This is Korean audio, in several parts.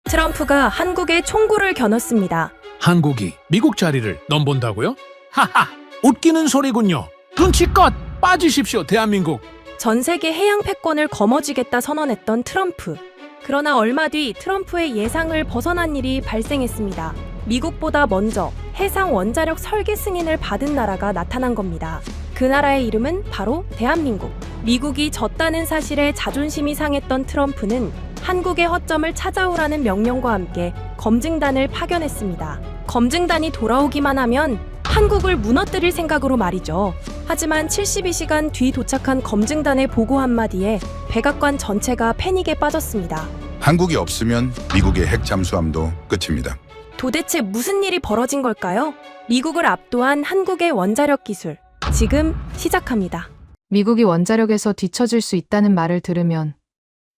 트럼프가 한국에 총구를 겨눴습니다. 한국이 미국 자리를 넘본다고요? 하하, 웃기는 소리군요. 눈치껏 빠지십시오, 대한민국. 전 세계 해양 패권을 거머쥐겠다 선언했던 트럼프. 그러나 얼마 뒤 트럼프의 예상을 벗어난 일이 발생했습니다. 미국보다 먼저 해상 원자력 설계 승인을 받은 나라가 나타난 겁니다. 그 나라의 이름은 바로 대한민국. 미국이 졌다는 사실에 자존심이 상했던 트럼프는 한국의 허점을 찾아오라는 명령과 함께 검증단을 파견했습니다. 검증단이 돌아오기만 하면 한국을 무너뜨릴 생각으로 말이죠. 하지만 72시간 뒤 도착한 검증단의 보고 한마디에 백악관 전체가 패닉에 빠졌습니다. 한국이 없으면 미국의 핵 잠수함도 끝입니다. 도대체 무슨 일이 벌어진 걸까요? 미국을 압도한 한국의 원자력 기술. 지금 시작합니다. 미국이 원자력에서 뒤처질 수 있다는 말을 들으면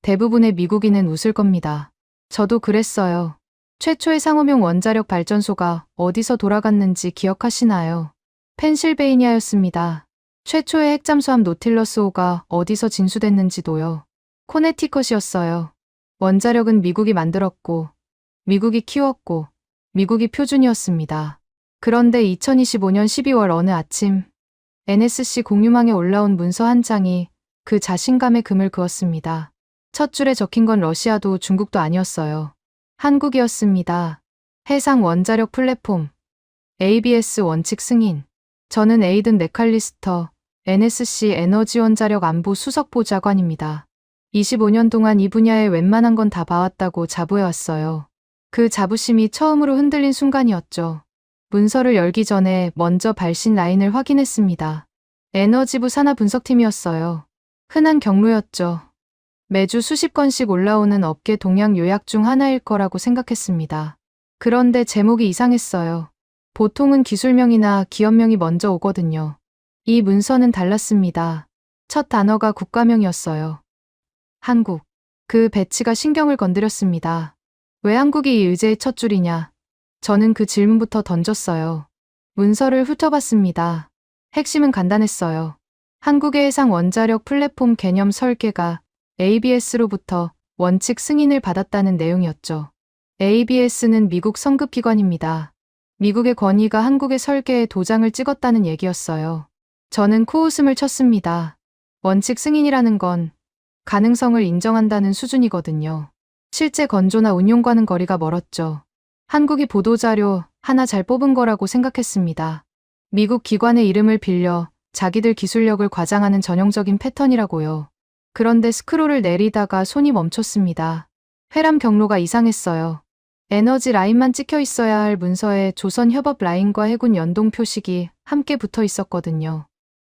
대부분의 미국인은 웃을 겁니다. 저도 그랬어요. 최초의 상업용 원자력 발전소가 어디서 돌아갔는지 기억하시나요? 펜실베이니아였습니다. 최초의 핵잠수함 노틸러스 호가 어디서 진수됐는지도요. 코네티컷이었어요. 원자력은 미국이 만들었고, 미국이 키웠고, 미국이 표준이었습니다. 그런데 2025년 12월 어느 아침, NSC 공유망에 올라온 문서 한 장이 그 자신감에 금을 그었습니다. 첫 줄에 적힌 건 러시아도 중국도 아니었어요. 한국이었습니다. 해상 원자력 플랫폼, ABS 원칙 승인. 저는 에이든 맥칼리스터, NSC 에너지원자력 안보 수석보좌관입니다. 25년 동안 이 분야에 웬만한 건 다 봐왔다고 자부해왔어요. 그 자부심이 처음으로 흔들린 순간이었죠. 문서를 열기 전에 먼저 발신 라인을 확인했습니다. 에너지부 산하 분석팀이었어요. 흔한 경로였죠. 매주 수십 건씩 올라오는 업계 동향 요약 중 하나일 거라고 생각했습니다. 그런데 제목이 이상했어요. 보통은 기술명이나 기업명이 먼저 오거든요. 이 문서는 달랐습니다. 첫 단어가 국가명이었어요. 한국. 그 배치가 신경을 건드렸습니다. 왜 한국이 이 의제의 첫 줄이냐? 저는 그 질문부터 던졌어요. 문서를 훑어봤습니다. 핵심은 간단했어요. 한국의 해상 원자력 플랫폼 개념 설계가 ABS로부터 원칙 승인을 받았다는 내용이었죠. ABS는 미국 성급기관입니다. 미국의 권위가 한국의 설계에 도장을 찍었다는 얘기였어요. 저는 코웃음을 쳤습니다. 원칙 승인이라는 건 가능성을 인정한다는 수준이거든요. 실제 건조나 운용과는 거리가 멀었죠. 한국이 보도자료 하나 잘 뽑은 거라고 생각했습니다. 미국 기관의 이름을 빌려 자기들 기술력을 과장하는 전형적인 패턴이라고요. 그런데 스크롤을 내리다가 손이 멈췄습니다. 회람 경로가 이상했어요. 에너지 라인만 찍혀 있어야 할 문서에 조선 협업 라인과 해군 연동 표식이 함께 붙어 있었거든요.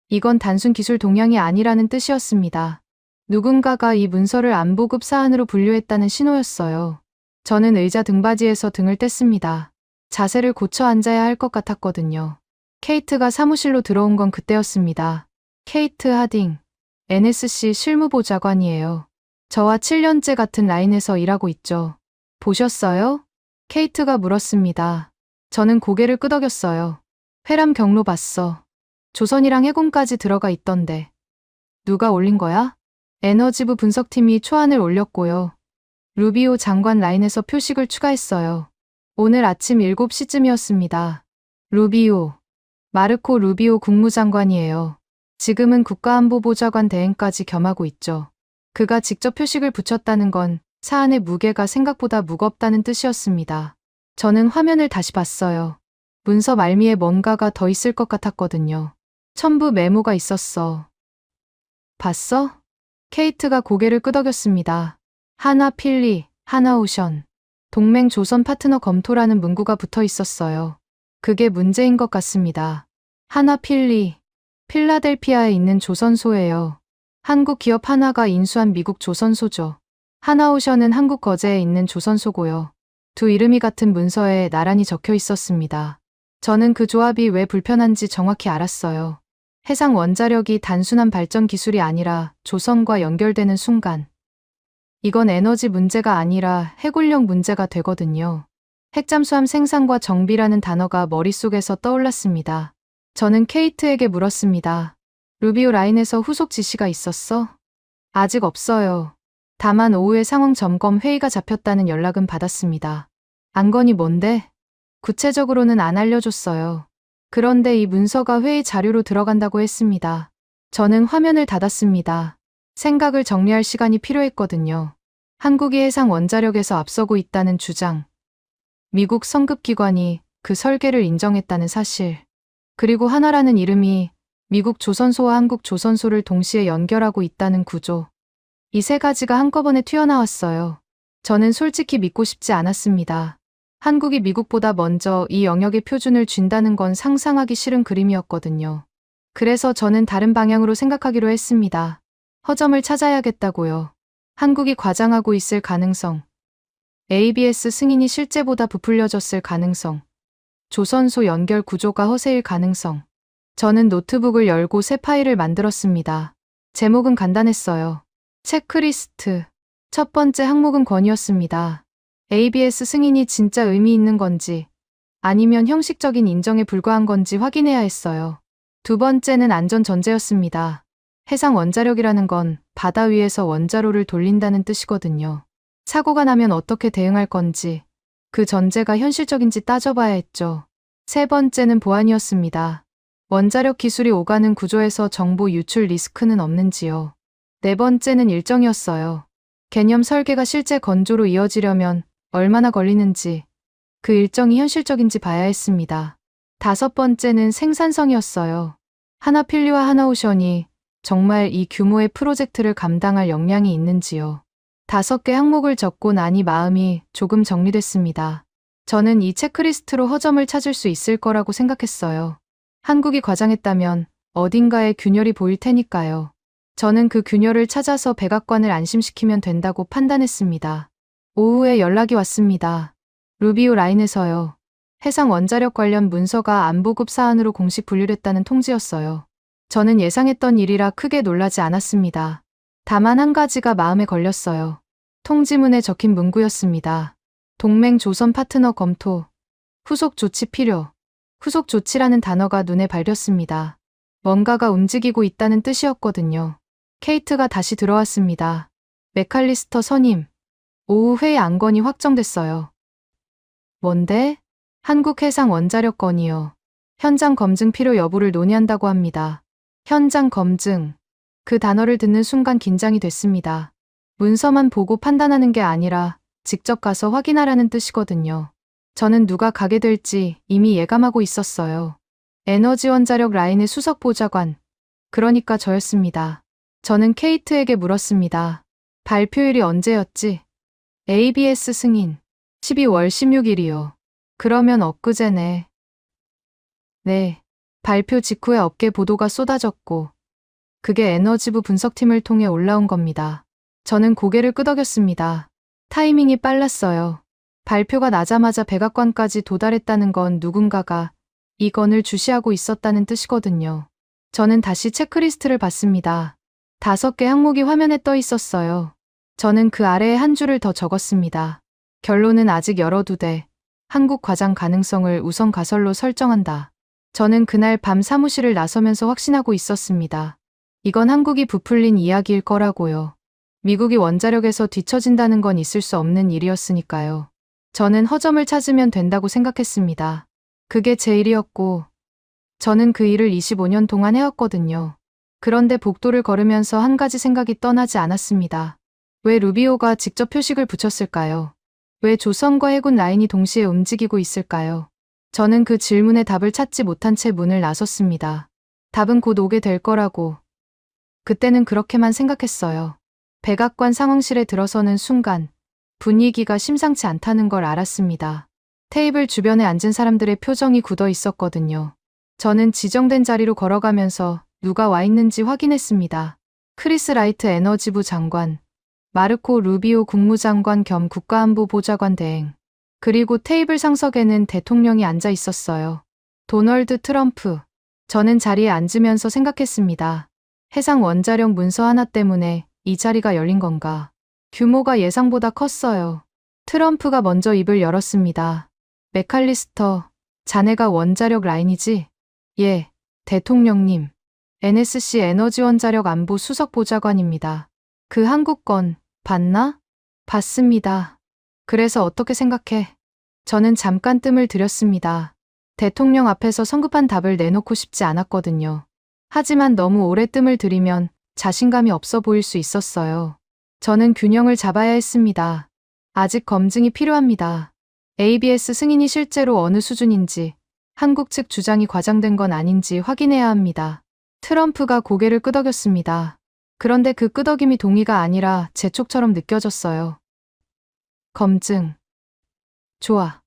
이건 단순 기술 동향이 아니라는 뜻이었습니다. 누군가가 이 문서를 안보급 사안으로 분류했다는 신호였어요. 저는 의자 등받이에서 등을 뗐습니다. 자세를 고쳐 앉아야 할 것 같았거든요. 케이트가 사무실로 들어온 건 그때였습니다. 케이트 하딩, NSC 실무보좌관이에요. 저와 7년째 같은 라인에서 일하고 있죠. 보셨어요? 케이트가 물었습니다. 저는 고개를 끄덕였어요. 회람 경로 봤어. 조선이랑 해군까지 들어가 있던데. 누가 올린 거야? 에너지부 분석팀이 초안을 올렸고요. 루비오 장관 라인에서 표식을 추가했어요. 오늘 아침 7시쯤이었습니다. 루비오. 마르코 루비오 국무장관이에요. 지금은 국가안보보좌관 대행까지 겸하고 있죠. 그가 직접 표식을 붙였다는 건 사안의 무게가 생각보다 무겁다는 뜻이었습니다. 저는 화면을 다시 봤어요. 문서 말미에 뭔가가 더 있을 것 같았거든요. 첨부 메모가 있었어. 봤어? 케이트가 고개를 끄덕였습니다. 하나 필리, 하나 오션. 동맹 조선 파트너 검토라는 문구가 붙어 있었어요. 그게 문제인 것 같습니다. 하나 필리, 필라델피아에 있는 조선소예요. 한국 기업 하나가 인수한 미국 조선소죠. 하나오션은 한국 거제에 있는 조선소고요. 두 이름이 같은 문서에 나란히 적혀 있었습니다. 저는 그 조합이 왜 불편한지 정확히 알았어요. 해상 원자력이 단순한 발전 기술이 아니라 조선과 연결되는 순간, 이건 에너지 문제가 아니라 해군력 문제가 되거든요. 핵잠수함 생산과 정비라는 단어가 머릿속에서 떠올랐습니다. 저는 케이트에게 물었습니다. 루비오 라인에서 후속 지시가 있었어? 아직 없어요. 다만 오후에 상황 점검 회의가 잡혔다는 연락은 받았습니다. 안건이 뭔데? 구체적으로는 안 알려줬어요. 그런데 이 문서가 회의 자료로 들어간다고 했습니다. 저는 화면을 닫았습니다. 생각을 정리할 시간이 필요했거든요. 한국이 해상 원자력에서 앞서고 있다는 주장, 미국 성급기관이 그 설계를 인정했다는 사실, 그리고 한화라는 이름이 미국 조선소와 한국 조선소를 동시에 연결하고 있다는 구조. 이 세 가지가 한꺼번에 튀어나왔어요. 저는 솔직히 믿고 싶지 않았습니다. 한국이 미국보다 먼저 이 영역의 표준을 쥔다는 건 상상하기 싫은 그림이었거든요. 그래서 저는 다른 방향으로 생각하기로 했습니다. 허점을 찾아야겠다고요. 한국이 과장하고 있을 가능성, ABS 승인이 실제보다 부풀려졌을 가능성, 조선소 연결 구조가 허세일 가능성. 저는 노트북을 열고 새 파일을 만들었습니다. 제목은 간단했어요. 체크리스트. 첫 번째 항목은 권유였습니다. ABS 승인이 진짜 의미 있는 건지, 아니면 형식적인 인정에 불과한 건지 확인해야 했어요. 두 번째는 안전 전제였습니다. 해상 원자력이라는 건 바다 위에서 원자로를 돌린다는 뜻이거든요. 사고가 나면 어떻게 대응할 건지, 그 전제가 현실적인지 따져봐야 했죠. 세 번째는 보안이었습니다. 원자력 기술이 오가는 구조에서 정보 유출 리스크는 없는지요. 네 번째는 일정이었어요. 개념 설계가 실제 건조로 이어지려면 얼마나 걸리는지, 그 일정이 현실적인지 봐야 했습니다. 다섯 번째는 생산성이었어요. 하나필리와 하나오션이 정말 이 규모의 프로젝트를 감당할 역량이 있는지요. 5개 항목을 적고 나니 마음이 조금 정리됐습니다. 저는 이 체크리스트로 허점을 찾을 수 있을 거라고 생각했어요. 한국이 과장했다면 어딘가에 균열이 보일 테니까요. 저는 그 균열을 찾아서 백악관을 안심시키면 된다고 판단했습니다. 오후에 연락이 왔습니다. 루비오 라인에서요. 해상 원자력 관련 문서가 안보급 사안으로 공식 분류됐다는 통지였어요. 저는 예상했던 일이라 크게 놀라지 않았습니다. 다만 한 가지가 마음에 걸렸어요. 통지문에 적힌 문구였습니다. 동맹 조선 파트너 검토, 후속 조치 필요. 후속 조치라는 단어가 눈에 밟혔습니다. 뭔가가 움직이고 있다는 뜻이었거든요. 케이트가 다시 들어왔습니다. 맥칼리스터 선임. 오후 회의 안건이 확정됐어요. 뭔데? 한국 해상 원자력 건이요. 현장 검증 필요 여부를 논의한다고 합니다. 현장 검증. 그 단어를 듣는 순간 긴장이 됐습니다. 문서만 보고 판단하는 게 아니라 직접 가서 확인하라는 뜻이거든요. 저는 누가 가게 될지 이미 예감하고 있었어요. 에너지 원자력 라인의 수석 보좌관. 그러니까 저였습니다. 저는 케이트에게 물었습니다. 발표일이 언제였지? ABS 승인. 12월 16일이요. 그러면 엊그제네. 네. 발표 직후에 업계 보도가 쏟아졌고, 그게 에너지부 분석팀을 통해 올라온 겁니다. 저는 고개를 끄덕였습니다. 타이밍이 빨랐어요. 발표가 나자마자 백악관까지 도달했다는 건 누군가가 이 건을 주시하고 있었다는 뜻이거든요. 저는 다시 체크리스트를 봤습니다. 5개 항목이 화면에 떠 있었어요. 저는 그 아래에 한 줄을 더 적었습니다. 결론은 아직 열어두되 한국 과장 가능성을 우선 가설로 설정한다. 저는 그날 밤 사무실을 나서면서 확신하고 있었습니다. 이건 한국이 부풀린 이야기일 거라고요. 미국이 원자력에서 뒤처진다는 건 있을 수 없는 일이었으니까요. 저는 허점을 찾으면 된다고 생각했습니다. 그게 제 일이었고, 저는 그 일을 25년 동안 해왔거든요. 그런데 복도를 걸으면서 한 가지 생각이 떠나지 않았습니다. 왜 루비오가 직접 표식을 붙였을까요? 왜 조선과 해군 라인이 동시에 움직이고 있을까요? 저는 그 질문에 답을 찾지 못한 채 문을 나섰습니다. 답은 곧 오게 될 거라고. 그때는 그렇게만 생각했어요. 백악관 상황실에 들어서는 순간 분위기가 심상치 않다는 걸 알았습니다. 테이블 주변에 앉은 사람들의 표정이 굳어 있었거든요. 저는 지정된 자리로 걸어가면서 누가 와 있는지 확인했습니다. 크리스 라이트 에너지부 장관, 마르코 루비오 국무장관 겸 국가안보보좌관 대행, 그리고 테이블 상석에는 대통령이 앉아 있었어요. 도널드 트럼프. 저는 자리에 앉으면서 생각했습니다. 해상 원자력 문서 하나 때문에 이 자리가 열린 건가? 규모가 예상보다 컸어요. 트럼프가 먼저 입을 열었습니다. 맥칼리스터, 자네가 원자력 라인이지? 예, 대통령님. NSC 에너지 원자력 안보 수석 보좌관입니다. 그 한국 건 봤나? 봤습니다. 그래서 어떻게 생각해? 저는 잠깐 뜸을 들였습니다. 대통령 앞에서 성급한 답을 내놓고 싶지 않았거든요. 하지만 너무 오래 뜸을 들이면 자신감이 없어 보일 수 있었어요. 저는 균형을 잡아야 했습니다. 아직 검증이 필요합니다. ABS 승인이 실제로 어느 수준인지, 한국 측 주장이 과장된 건 아닌지 확인해야 합니다. 트럼프가 고개를 끄덕였습니다. 그런데 그 끄덕임이 동의가 아니라 재촉처럼 느껴졌어요. 검증. 좋아.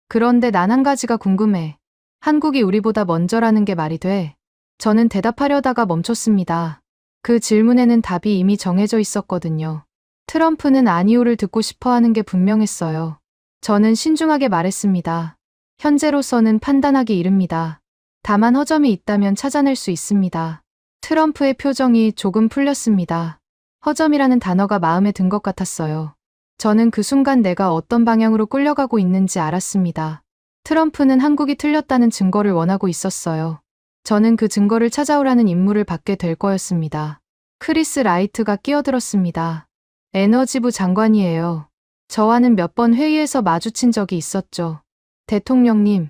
그런데 난 한 가지가 궁금해. 한국이 우리보다 먼저라는 게 말이 돼? 저는 대답하려다가 멈췄습니다. 그 질문에는 답이 이미 정해져 있었거든요. 트럼프는 아니오를 듣고 싶어 하는 게 분명했어요. 저는 신중하게 말했습니다. 현재로서는 판단하기 이릅니다. 다만 허점이 있다면 찾아낼 수 있습니다. 트럼프의 표정이 조금 풀렸습니다. 허점이라는 단어가 마음에 든 것 같았어요. 저는 그 순간 내가 어떤 방향으로 끌려가고 있는지 알았습니다. 트럼프는 한국이 틀렸다는 증거를 원하고 있었어요. 저는 그 증거를 찾아오라는 임무를 받게 될 거였습니다. 크리스 라이트가 끼어들었습니다. 에너지부 장관이에요. 저와는 몇 번 회의에서 마주친 적이 있었죠. 대통령님,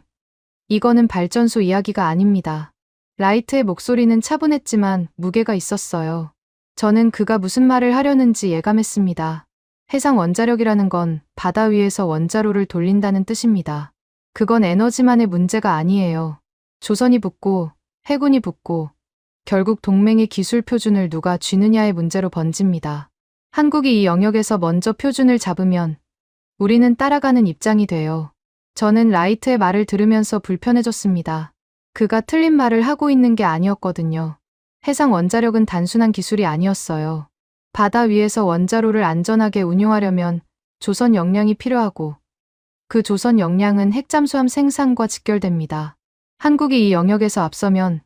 이거는 발전소 이야기가 아닙니다. 라이트의 목소리는 차분했지만 무게가 있었어요. 저는 그가 무슨 말을 하려는지 예감했습니다. 해상 원자력이라는 건 바다 위에서 원자로를 돌린다는 뜻입니다. 그건 에너지만의 문제가 아니에요. 조선이 붙고 해군이 붙고 결국 동맹의 기술 표준을 누가 쥐느냐의 문제로 번집니다. 한국이 이 영역에서 먼저 표준을 잡으면 우리는 따라가는 입장이 돼요. 저는 라이트의 말을 들으면서 불편해졌습니다. 그가 틀린 말을 하고 있는 게 아니었거든요. 해상 원자력은 단순한 기술이 아니었어요. 바다 위에서 원자로를 안전하게 운용하려면 조선 역량이 필요하고 그 조선 역량은 핵잠수함 생산과 직결됩니다. 한국이 이 영역에서 앞서면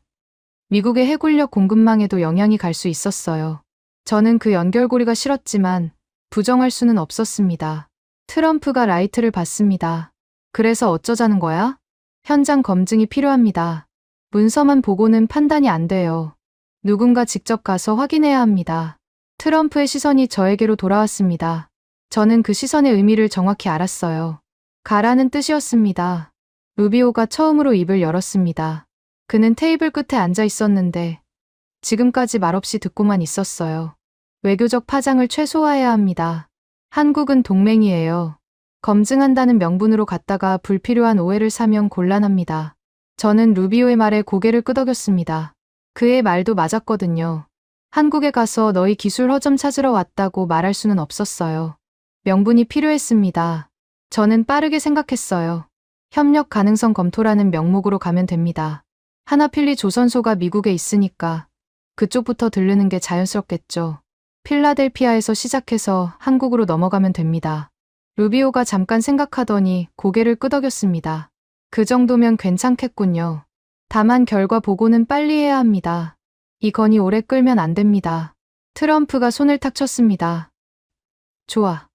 미국의 해군력 공급망에도 영향이 갈 수 있었어요. 저는 그 연결고리가 싫었지만 부정할 수는 없었습니다. 트럼프가 라이트를 받습니다. 그래서 어쩌자는 거야? 현장 검증이 필요합니다. 문서만 보고는 판단이 안 돼요. 누군가 직접 가서 확인해야 합니다. 트럼프의 시선이 저에게로 돌아왔습니다. 저는 그 시선의 의미를 정확히 알았어요. 가라는 뜻이었습니다. 루비오가 처음으로 입을 열었습니다. 그는 테이블 끝에 앉아 있었는데 지금까지 말없이 듣고만 있었어요. 외교적 파장을 최소화해야 합니다. 한국은 동맹이에요. 검증한다는 명분으로 갔다가 불필요한 오해를 사면 곤란합니다. 저는 루비오의 말에 고개를 끄덕였습니다. 그의 말도 맞았거든요. 한국에 가서 너희 기술 허점 찾으러 왔다고 말할 수는 없었어요. 명분이 필요했습니다. 저는 빠르게 생각했어요. 협력 가능성 검토라는 명목으로 가면 됩니다. 하나필리 조선소가 미국에 있으니까 그쪽부터 들르는 게 자연스럽겠죠. 필라델피아에서 시작해서 한국으로 넘어가면 됩니다. 루비오가 잠깐 생각하더니 고개를 끄덕였습니다. 그 정도면 괜찮겠군요. 다만 결과 보고는 빨리 해야 합니다. 이 건이 오래 끌면 안 됩니다. 트럼프가 손을 탁 쳤습니다. 좋아.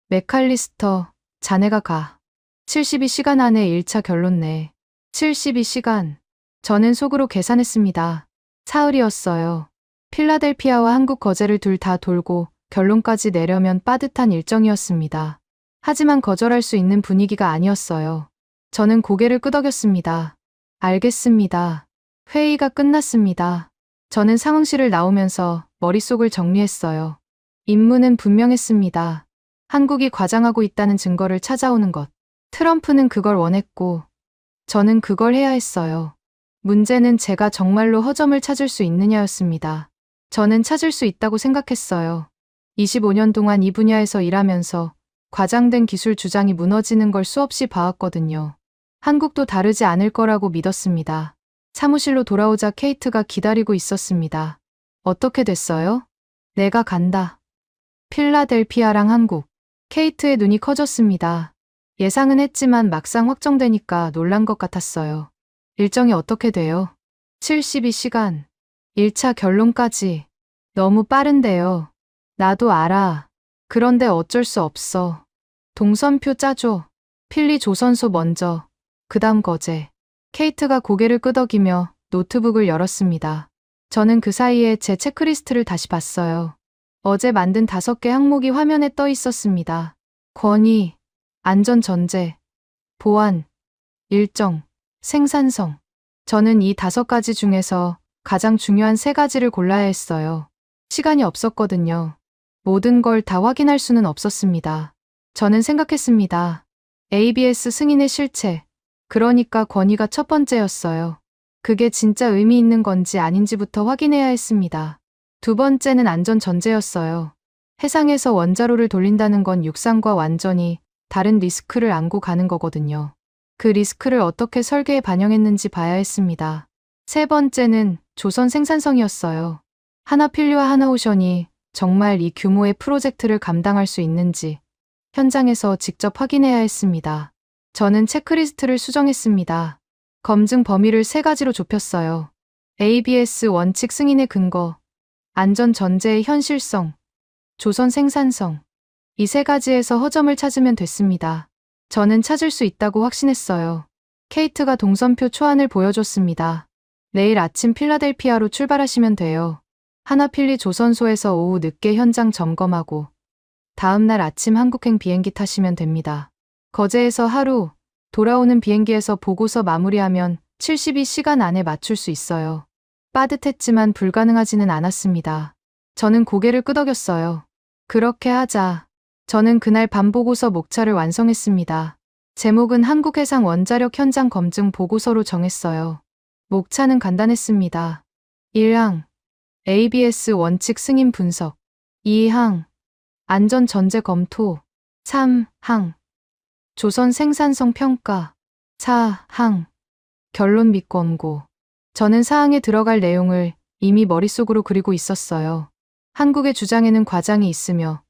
맥칼리스터, 자네가 가. 72시간 안에 1차 결론 내. 72시간. 저는 속으로 계산했습니다. 사흘이었어요. 필라델피아와 한국 거제를 둘 다 돌고 결론까지 내려면 빠듯한 일정이었습니다. 하지만 거절할 수 있는 분위기가 아니었어요. 저는 고개를 끄덕였습니다. 알겠습니다. 회의가 끝났습니다. 저는 상황실을 나오면서 머릿속을 정리했어요. 임무는 분명했습니다. 한국이 과장하고 있다는 증거를 찾아오는 것. 트럼프는 그걸 원했고 저는 그걸 해야 했어요. 문제는 제가 정말로 허점을 찾을 수 있느냐였습니다. 저는 찾을 수 있다고 생각했어요. 25년 동안 이 분야에서 일하면서 과장된 기술 주장이 무너지는 걸 수없이 봐왔거든요. 한국도 다르지 않을 거라고 믿었습니다. 사무실로 돌아오자 케이트가 기다리고 있었습니다. 어떻게 됐어요? 내가 간다. 필라델피아랑 한국. 케이트의 눈이 커졌습니다. 예상은 했지만 막상 확정되니까 놀란 것 같았어요. 일정이 어떻게 돼요? 72시간. 1차 결론까지. 너무 빠른데요. 나도 알아. 그런데 어쩔 수 없어. 동선표 짜줘. 필리 조선소 먼저. 그다음 거제. 케이트가 고개를 끄덕이며 노트북을 열었습니다. 저는 그 사이에 제 체크리스트를 다시 봤어요. 어제 만든 5개 항목이 화면에 떠 있었습니다. 권위, 안전전제, 보안, 일정, 생산성. 저는 이 5가지 중에서 가장 중요한 3가지를 골라야 했어요. 시간이 없었거든요. 모든 걸 다 확인할 수는 없었습니다. 저는 생각했습니다. ABS 승인의 실체, 그러니까 권위가 첫 번째였어요. 그게 진짜 의미 있는 건지 아닌지부터 확인해야 했습니다. 두 번째는 안전전제였어요. 해상에서 원자로를 돌린다는 건 육상과 완전히 다른 리스크를 안고 가는 거거든요. 그 리스크를 어떻게 설계에 반영했는지 봐야 했습니다. 세 번째는 조선 생산성이었어요. 하나필류와 하나오션이 정말 이 규모의 프로젝트를 감당할 수 있는지 현장에서 직접 확인해야 했습니다. 저는 체크리스트를 수정했습니다. 검증 범위를 3가지로 좁혔어요. ABS 원칙 승인의 근거, 안전 전제의 현실성, 조선 생산성. 이 3가지에서 허점을 찾으면 됐습니다. 저는 찾을 수 있다고 확신했어요. 케이트가 동선표 초안을 보여줬습니다. 내일 아침 필라델피아로 출발하시면 돼요. 하나필리 조선소에서 오후 늦게 현장 점검하고 다음날 아침 한국행 비행기 타시면 됩니다. 거제에서 하루, 돌아오는 비행기에서 보고서 마무리하면 72시간 안에 맞출 수 있어요. 빠듯했지만 불가능하지는 않았습니다. 저는 고개를 끄덕였어요. 그렇게 하자. 저는 그날 밤 보고서 목차를 완성했습니다. 제목은 한국해상 원자력 현장 검증 보고서로 정했어요. 목차는 간단했습니다. 1항, ABS 원칙 승인 분석. 2항, 안전 전제 검토. 3항, 조선 생산성 평가. 4항, 결론 및 권고. 저는 사항에 들어갈 내용을 이미 머릿속으로 그리고 있었어요. 한국의 주장에는 과장이 있으며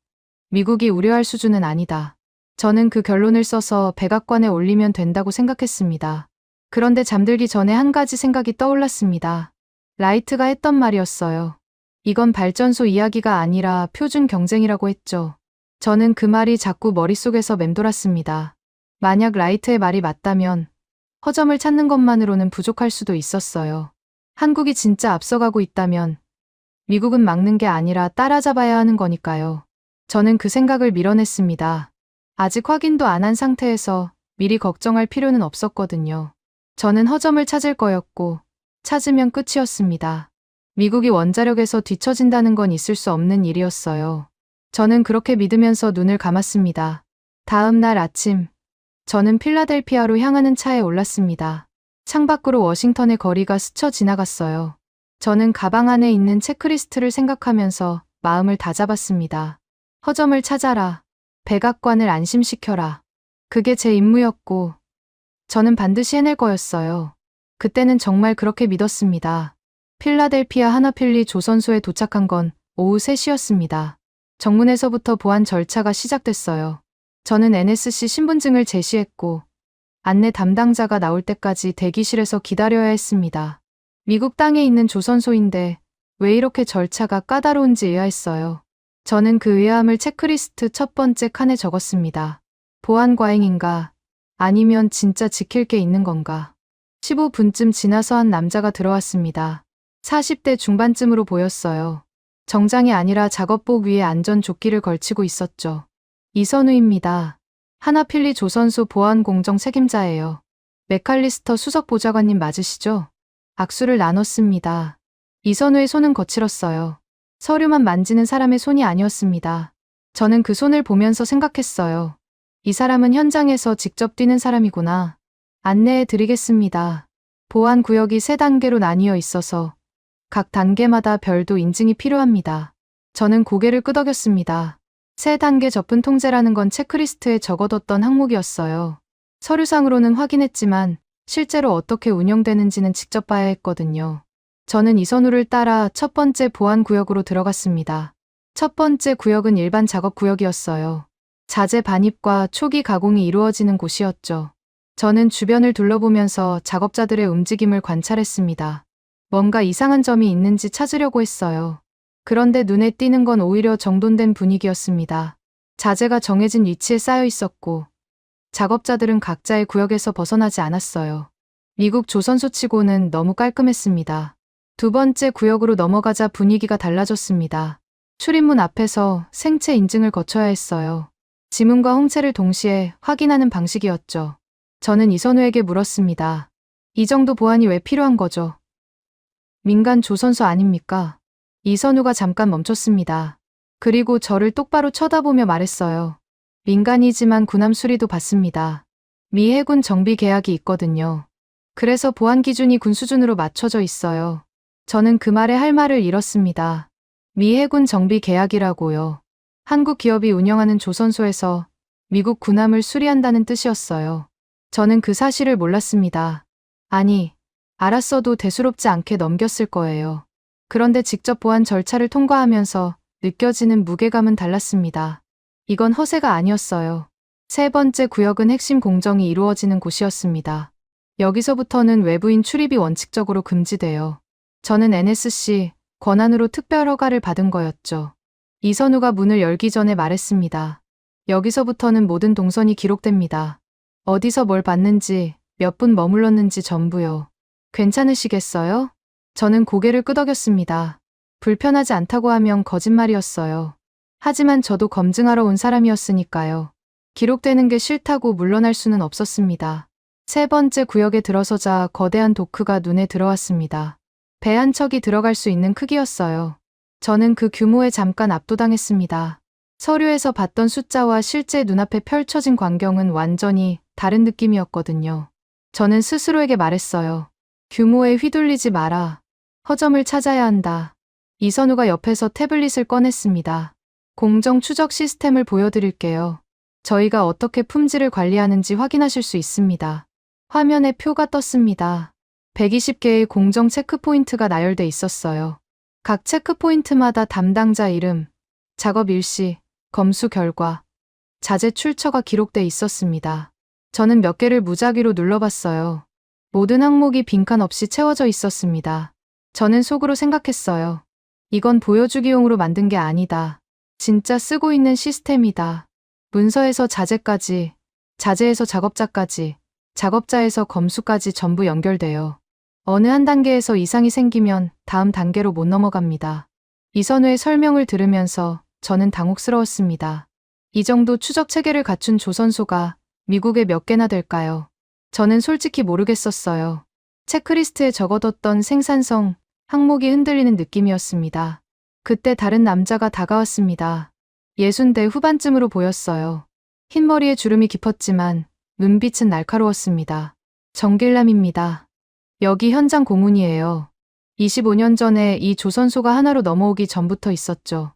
미국이 우려할 수준은 아니다. 저는 그 결론을 써서 백악관에 올리면 된다고 생각했습니다. 그런데 잠들기 전에 한 가지 생각이 떠올랐습니다. 라이트가 했던 말이었어요. 이건 발전소 이야기가 아니라 표준 경쟁이라고 했죠. 저는 그 말이 자꾸 머릿속에서 맴돌았습니다. 만약 라이트의 말이 맞다면 허점을 찾는 것만으로는 부족할 수도 있었어요. 한국이 진짜 앞서가고 있다면 미국은 막는 게 아니라 따라잡아야 하는 거니까요. 저는 그 생각을 밀어냈습니다. 아직 확인도 안 한 상태에서 미리 걱정할 필요는 없었거든요. 저는 허점을 찾을 거였고 찾으면 끝이었습니다. 미국이 원자력에서 뒤처진다는 건 있을 수 없는 일이었어요. 저는 그렇게 믿으면서 눈을 감았습니다. 다음 날 아침, 저는 필라델피아로 향하는 차에 올랐습니다. 창밖으로 워싱턴의 거리가 스쳐 지나갔어요. 저는 가방 안에 있는 체크리스트를 생각하면서 마음을 다잡았습니다. 허점을 찾아라. 백악관을 안심시켜라. 그게 제 임무였고 저는 반드시 해낼 거였어요. 그때는 정말 그렇게 믿었습니다. 필라델피아 하나필리 조선소에 도착한 건 오후 3시였습니다. 정문에서부터 보안 절차가 시작됐어요. 저는 NSC 신분증을 제시했고 안내 담당자가 나올 때까지 대기실에서 기다려야 했습니다. 미국 땅에 있는 조선소인데 왜 이렇게 절차가 까다로운지 의아했어요. 저는 그 의아함을 체크리스트 첫 번째 칸에 적었습니다. 보안 과잉인가? 아니면 진짜 지킬 게 있는 건가? 15분쯤 지나서 한 남자가 들어왔습니다. 40대 중반쯤으로 보였어요. 정장이 아니라 작업복 위에 안전조끼를 걸치고 있었죠. 이선우입니다. 하나필리 조선소 보안공정 책임자예요. 맥칼리스터 수석보좌관님 맞으시죠? 악수를 나눴습니다. 이선우의 손은 거칠었어요. 서류만 만지는 사람의 손이 아니었습니다. 저는 그 손을 보면서 생각했어요. 이 사람은 현장에서 직접 뛰는 사람이구나. 안내해 드리겠습니다. 보안 구역이 3단계로 나뉘어 있어서 각 단계마다 별도 인증이 필요합니다. 저는 고개를 끄덕였습니다. 3단계 접근 통제라는 건 체크리스트에 적어뒀던 항목이었어요. 서류상으로는 확인했지만 실제로 어떻게 운영되는지는 직접 봐야 했거든요. 저는 이선우를 따라 첫 번째 보안 구역으로 들어갔습니다. 첫 번째 구역은 일반 작업 구역이었어요. 자재 반입과 초기 가공이 이루어지는 곳이었죠. 저는 주변을 둘러보면서 작업자들의 움직임을 관찰했습니다. 뭔가 이상한 점이 있는지 찾으려고 했어요. 그런데 눈에 띄는 건 오히려 정돈된 분위기였습니다. 자재가 정해진 위치에 쌓여 있었고 작업자들은 각자의 구역에서 벗어나지 않았어요. 미국 조선소치고는 너무 깔끔했습니다. 두 번째 구역으로 넘어가자 분위기가 달라졌습니다. 출입문 앞에서 생체 인증을 거쳐야 했어요. 지문과 홍채를 동시에 확인하는 방식이었죠. 저는 이선우에게 물었습니다. 이 정도 보안이 왜 필요한 거죠? 민간 조선소 아닙니까? 이선우가 잠깐 멈췄습니다. 그리고 저를 똑바로 쳐다보며 말했어요. 민간이지만 군함 수리도 받습니다. 미 해군 정비 계약이 있거든요. 그래서 보안 기준이 군 수준으로 맞춰져 있어요. 저는 그 말에 할 말을 잃었습니다. 미 해군 정비 계약이라고요. 한국 기업이 운영하는 조선소에서 미국 군함을 수리한다는 뜻이었어요. 저는 그 사실을 몰랐습니다. 아니, 알았어도 대수롭지 않게 넘겼을 거예요. 그런데 직접 보안 절차를 통과하면서 느껴지는 무게감은 달랐습니다. 이건 허세가 아니었어요. 세 번째 구역은 핵심 공정이 이루어지는 곳이었습니다. 여기서부터는 외부인 출입이 원칙적으로 금지돼요. 저는 NSC 권한으로 특별 허가를 받은 거였죠. 이선우가 문을 열기 전에 말했습니다. 여기서부터는 모든 동선이 기록됩니다. 어디서 뭘 봤는지, 몇 분 머물렀는지 전부요. 괜찮으시겠어요? 저는 고개를 끄덕였습니다. 불편하지 않다고 하면 거짓말이었어요. 하지만 저도 검증하러 온 사람이었으니까요. 기록되는 게 싫다고 물러날 수는 없었습니다. 세 번째 구역에 들어서자 거대한 도크가 눈에 들어왔습니다. 배 한 척이 들어갈 수 있는 크기였어요. 저는 그 규모에 잠깐 압도당했습니다. 서류에서 봤던 숫자와 실제 눈앞에 펼쳐진 광경은 완전히 다른 느낌이었거든요. 저는 스스로에게 말했어요. 규모에 휘둘리지 마라. 허점을 찾아야 한다. 이선우가 옆에서 태블릿을 꺼냈습니다. 공정 추적 시스템을 보여드릴게요. 저희가 어떻게 품질을 관리하는지 확인하실 수 있습니다. 화면에 표가 떴습니다. 120개의 공정 체크포인트가 나열돼 있었어요. 각 체크포인트마다 담당자 이름, 작업 일시, 검수 결과, 자재 출처가 기록돼 있었습니다. 저는 몇 개를 무작위로 눌러봤어요. 모든 항목이 빈칸 없이 채워져 있었습니다. 저는 속으로 생각했어요. 이건 보여주기용으로 만든 게 아니다. 진짜 쓰고 있는 시스템이다. 문서에서 자재까지, 자재에서 작업자까지, 작업자에서 검수까지 전부 연결돼요. 어느 한 단계에서 이상이 생기면 다음 단계로 못 넘어갑니다. 이선우의 설명을 들으면서 저는 당혹스러웠습니다. 이 정도 추적 체계를 갖춘 조선소가 미국에 몇 개나 될까요? 저는 솔직히 모르겠었어요. 체크리스트에 적어뒀던 생산성, 항목이 흔들리는 느낌이었습니다. 그때 다른 남자가 다가왔습니다. 60대 후반쯤으로 보였어요. 흰머리에 주름이 깊었지만 눈빛은 날카로웠습니다. 정길남입니다. 여기 현장 고문이에요. 25년 전에 이 조선소가 하나로 넘어오기 전부터 있었죠.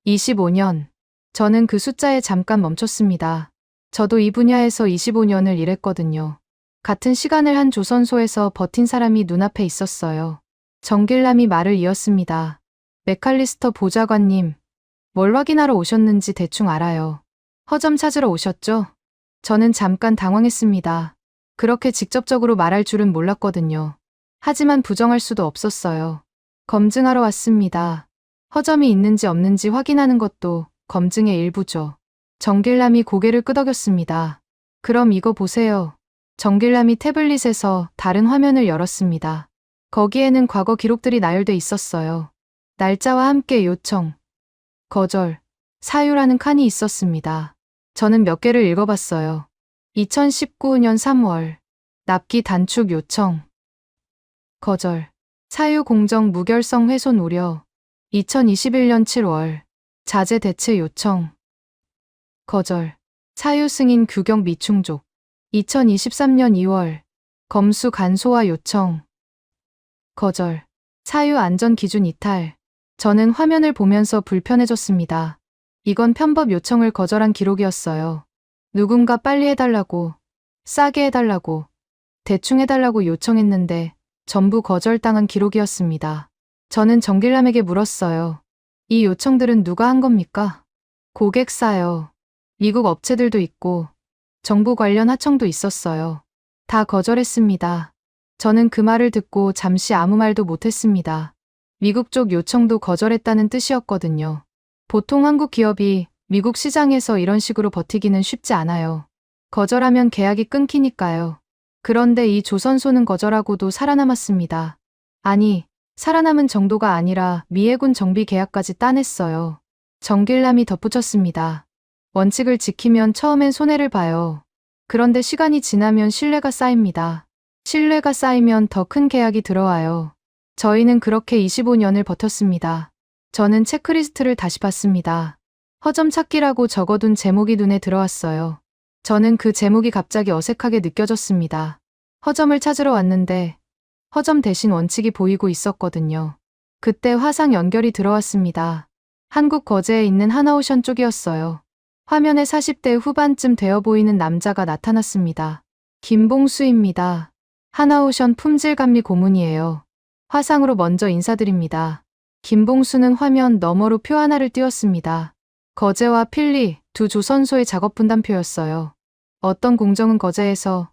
25년. 저는 그 숫자에 잠깐 멈췄습니다. 저도 이 분야에서 25년을 일했거든요. 같은 시간을 한 조선소에서 버틴 사람이 눈앞에 있었어요. 정길남이 말을 이었습니다. 맥칼리스터 보좌관님, 뭘 확인하러 오셨는지 대충 알아요. 허점 찾으러 오셨죠? 저는 잠깐 당황했습니다. 그렇게 직접적으로 말할 줄은 몰랐거든요. 하지만 부정할 수도 없었어요. 검증하러 왔습니다. 허점이 있는지 없는지 확인하는 것도 검증의 일부죠. 정길남이 고개를 끄덕였습니다. 그럼 이거 보세요. 정길남이 태블릿에서 다른 화면을 열었습니다. 거기에는 과거 기록들이 나열돼 있었어요. 날짜와 함께 요청, 거절, 사유라는 칸이 있었습니다. 저는 몇 개를 읽어봤어요. 2019년 3월, 납기 단축 요청, 거절, 사유 공정 무결성 훼손 우려, 2021년 7월, 자재 대체 요청, 거절, 사유 승인 규격 미충족, 2023년 2월, 검수 간소화 요청, 거절, 사유 안전 기준 이탈. 저는 화면을 보면서 불편해졌습니다. 이건 편법 요청을 거절한 기록이었어요. 누군가 빨리 해달라고, 싸게 해달라고, 대충 해달라고 요청했는데 전부 거절당한 기록이었습니다. 저는 정길남에게 물었어요. 이 요청들은 누가 한 겁니까? 고객사요. 미국 업체들도 있고 정부 관련 하청도 있었어요. 다 거절했습니다. 저는 그 말을 듣고 잠시 아무 말도 못했습니다. 미국 쪽 요청도 거절했다는 뜻이었거든요. 보통 한국 기업이 미국 시장에서 이런 식으로 버티기는 쉽지 않아요. 거절하면 계약이 끊기니까요. 그런데 이 조선소는 거절하고도 살아남았습니다. 아니, 살아남은 정도가 아니라 미 해군 정비 계약까지 따냈어요. 정길남이 덧붙였습니다. 원칙을 지키면 처음엔 손해를 봐요. 그런데 시간이 지나면 신뢰가 쌓입니다. 신뢰가 쌓이면 더 큰 계약이 들어와요. 저희는 그렇게 25년을 버텼습니다. 저는 체크리스트를 다시 봤습니다. 허점 찾기라고 적어둔 제목이 눈에 들어왔어요. 저는 그 제목이 갑자기 어색하게 느껴졌습니다. 허점을 찾으러 왔는데 허점 대신 원칙이 보이고 있었거든요. 그때 화상 연결이 들어왔습니다. 한국 거제에 있는 하나오션 쪽이었어요. 화면에 40대 후반쯤 되어 보이는 남자가 나타났습니다. 김봉수입니다. 하나오션 품질감리 고문이에요. 화상으로 먼저 인사드립니다. 김봉수는 화면 너머로 표 하나를 띄웠습니다. 거제와 필리 두 조선소의 작업 분담표였어요. 어떤 공정은 거제에서,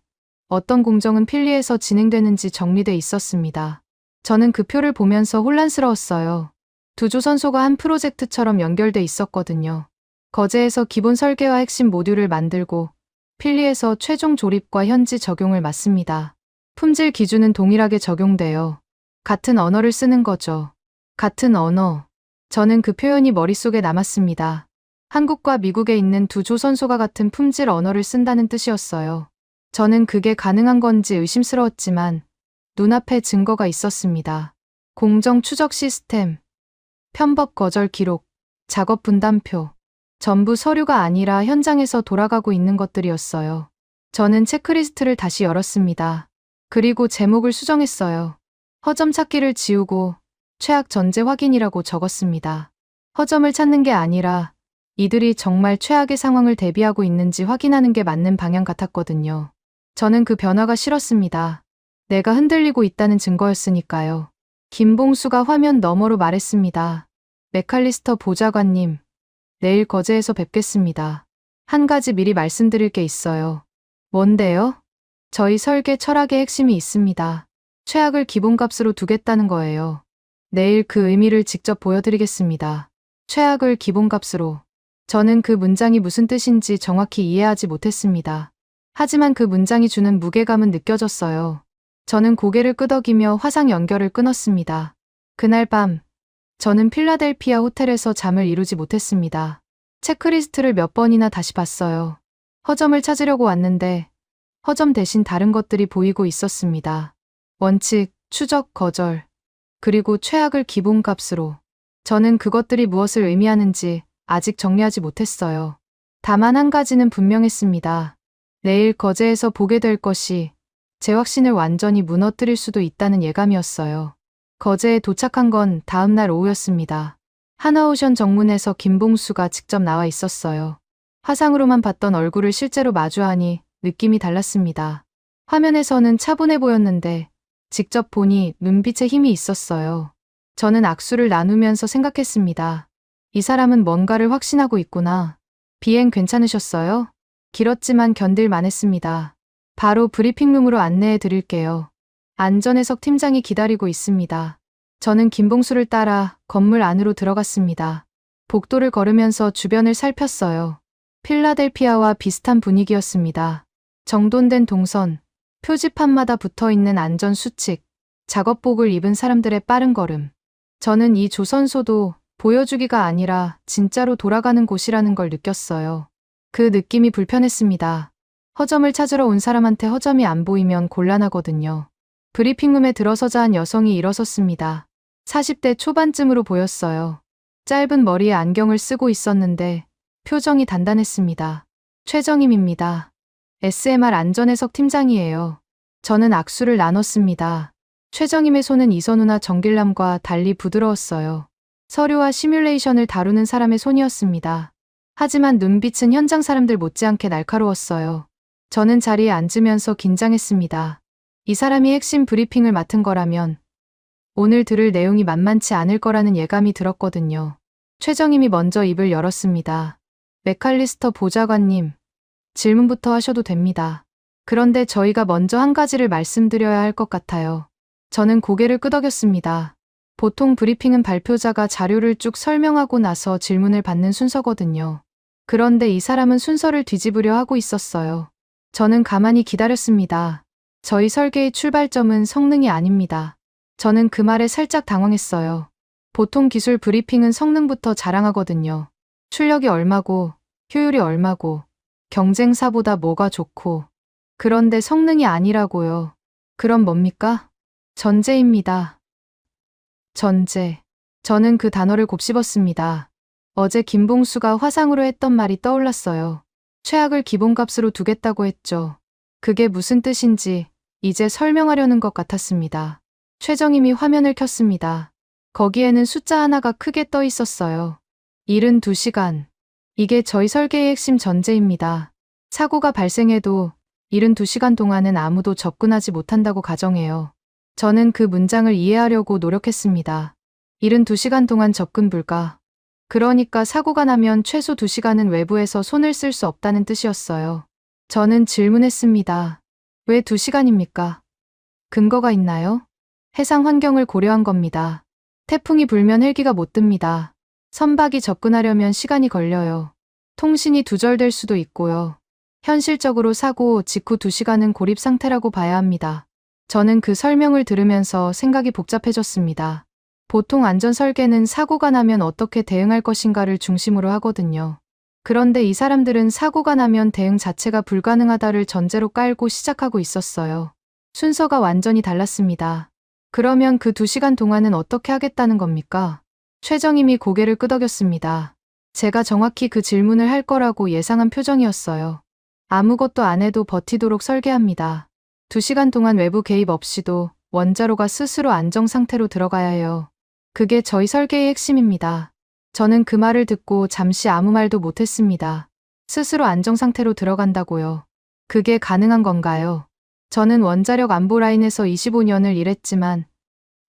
어떤 공정은 필리에서 진행되는지 정리돼 있었습니다. 저는 그 표를 보면서 혼란스러웠어요. 두 조선소가 한 프로젝트처럼 연결돼 있었거든요. 거제에서 기본 설계와 핵심 모듈을 만들고 필리에서 최종 조립과 현지 적용을 맡습니다. 품질 기준은 동일하게 적용돼요. 같은 언어를 쓰는 거죠. 같은 언어. 저는 그 표현이 머릿속에 남았습니다. 한국과 미국에 있는 두 조선소가 같은 품질 언어를 쓴다는 뜻이었어요. 저는 그게 가능한 건지 의심스러웠지만 눈앞에 증거가 있었습니다. 공정 추적 시스템, 편법 거절 기록, 작업 분담표. 전부 서류가 아니라 현장에서 돌아가고 있는 것들이었어요. 저는 체크리스트를 다시 열었습니다. 그리고 제목을 수정했어요. 허점 찾기를 지우고 최악 전제 확인이라고 적었습니다. 허점을 찾는 게 아니라 이들이 정말 최악의 상황을 대비하고 있는지 확인하는 게 맞는 방향 같았거든요. 저는 그 변화가 싫었습니다. 내가 흔들리고 있다는 증거였으니까요. 김봉수가 화면 너머로 말했습니다. 맥칼리스터 보좌관님, 내일 거제에서 뵙겠습니다. 한 가지 미리 말씀드릴 게 있어요. 뭔데요? 저희 설계 철학의 핵심이 있습니다. 최악을 기본값으로 두겠다는 거예요. 내일 그 의미를 직접 보여드리겠습니다. 최악을 기본값으로. 저는 그 문장이 무슨 뜻인지 정확히 이해하지 못했습니다. 하지만 그 문장이 주는 무게감은 느껴졌어요. 저는 고개를 끄덕이며 화상 연결을 끊었습니다. 그날 밤, 저는 필라델피아 호텔에서 잠을 이루지 못했습니다. 체크리스트를 몇 번이나 다시 봤어요. 허점을 찾으려고 왔는데 허점 대신 다른 것들이 보이고 있었습니다. 원칙, 추적, 거절, 그리고 최악을 기본값으로. 저는 그것들이 무엇을 의미하는지 아직 정리하지 못했어요. 다만 한 가지는 분명했습니다. 내일 거제에서 보게 될 것이 제 확신을 완전히 무너뜨릴 수도 있다는 예감이었어요. 거제에 도착한 건 다음 날 오후였습니다. 하나오션 정문에서 김봉수가 직접 나와 있었어요. 화상으로만 봤던 얼굴을 실제로 마주하니 느낌이 달랐습니다. 화면에서는 차분해 보였는데 직접 보니 눈빛에 힘이 있었어요. 저는 악수를 나누면서 생각했습니다. 이 사람은 뭔가를 확신하고 있구나. 비행 괜찮으셨어요? 길었지만 견딜만 했습니다. 바로 브리핑룸으로 안내해 드릴게요. 안전해석 팀장이 기다리고 있습니다. 저는 김봉수를 따라 건물 안으로 들어갔습니다. 복도를 걸으면서 주변을 살폈어요. 필라델피아와 비슷한 분위기였습니다. 정돈된 동선, 표지판마다 붙어있는 안전수칙, 작업복을 입은 사람들의 빠른 걸음. 저는 이 조선소도 보여주기가 아니라 진짜로 돌아가는 곳이라는 걸 느꼈어요. 그 느낌이 불편했습니다. 허점을 찾으러 온 사람한테 허점이 안 보이면 곤란하거든요. 브리핑룸에 들어서자 한 여성이 일어섰습니다. 40대 초반쯤으로 보였어요. 짧은 머리에 안경을 쓰고 있었는데 표정이 단단했습니다. 최정임입니다. SMR 안전해석 팀장이에요. 저는 악수를 나눴습니다. 최정임의 손은 이선우나 정길남과 달리 부드러웠어요. 서류와 시뮬레이션을 다루는 사람의 손이었습니다. 하지만 눈빛은 현장 사람들 못지않게 날카로웠어요. 저는 자리에 앉으면서 긴장했습니다. 이 사람이 핵심 브리핑을 맡은 거라면 오늘 들을 내용이 만만치 않을 거라는 예감이 들었거든요. 최정임이 먼저 입을 열었습니다. 맥칼리스터 보좌관님, 질문부터 하셔도 됩니다. 그런데 저희가 먼저 한 가지를 말씀드려야 할 것 같아요. 저는 고개를 끄덕였습니다. 보통 브리핑은 발표자가 자료를 쭉 설명하고 나서 질문을 받는 순서거든요. 그런데 이 사람은 순서를 뒤집으려 하고 있었어요. 저는 가만히 기다렸습니다. 저희 설계의 출발점은 성능이 아닙니다. 저는 그 말에 살짝 당황했어요. 보통 기술 브리핑은 성능부터 자랑하거든요. 출력이 얼마고, 효율이 얼마고, 경쟁사보다 뭐가 좋고, 그런데 성능이 아니라고요. 그럼 뭡니까? 전제입니다. 전제. 저는 그 단어를 곱씹었습니다. 어제 김봉수가 화상으로 했던 말이 떠올랐어요. 최악을 기본값으로 두겠다고 했죠. 그게 무슨 뜻인지 이제 설명하려는 것 같았습니다. 최정임이 화면을 켰습니다. 거기에는 숫자 하나가 크게 떠 있었어요. 72시간. 이게 저희 설계의 핵심 전제입니다. 사고가 발생해도 72시간 동안은 아무도 접근하지 못한다고 가정해요. 저는 그 문장을 이해하려고 노력했습니다. 72시간 동안 접근 불가. 그러니까 사고가 나면 최소 2시간은 외부에서 손을 쓸 수 없다는 뜻이었어요. 저는 질문했습니다. 왜 2시간입니까? 근거가 있나요? 해상 환경을 고려한 겁니다. 태풍이 불면 헬기가 못 뜹니다. 선박이 접근하려면 시간이 걸려요. 통신이 두절될 수도 있고요. 현실적으로 사고 직후 2시간은 고립 상태라고 봐야 합니다. 저는 그 설명을 들으면서 생각이 복잡해졌습니다. 보통 안전 설계는 사고가 나면 어떻게 대응할 것인가를 중심으로 하거든요. 그런데 이 사람들은 사고가 나면 대응 자체가 불가능하다를 전제로 깔고 시작하고 있었어요. 순서가 완전히 달랐습니다. 그러면 그 2시간 동안은 어떻게 하겠다는 겁니까? 최정임이 고개를 끄덕였습니다. 제가 정확히 그 질문을 할 거라고 예상한 표정이었어요. 아무것도 안 해도 버티도록 설계합니다. 2시간 동안 외부 개입 없이도 원자로가 스스로 안정 상태로 들어가야 해요. 그게 저희 설계의 핵심입니다. 저는 그 말을 듣고 잠시 아무 말도 못했습니다. 스스로 안정 상태로 들어간다고요. 그게 가능한 건가요? 저는 원자력 안보 라인에서 25년을 일했지만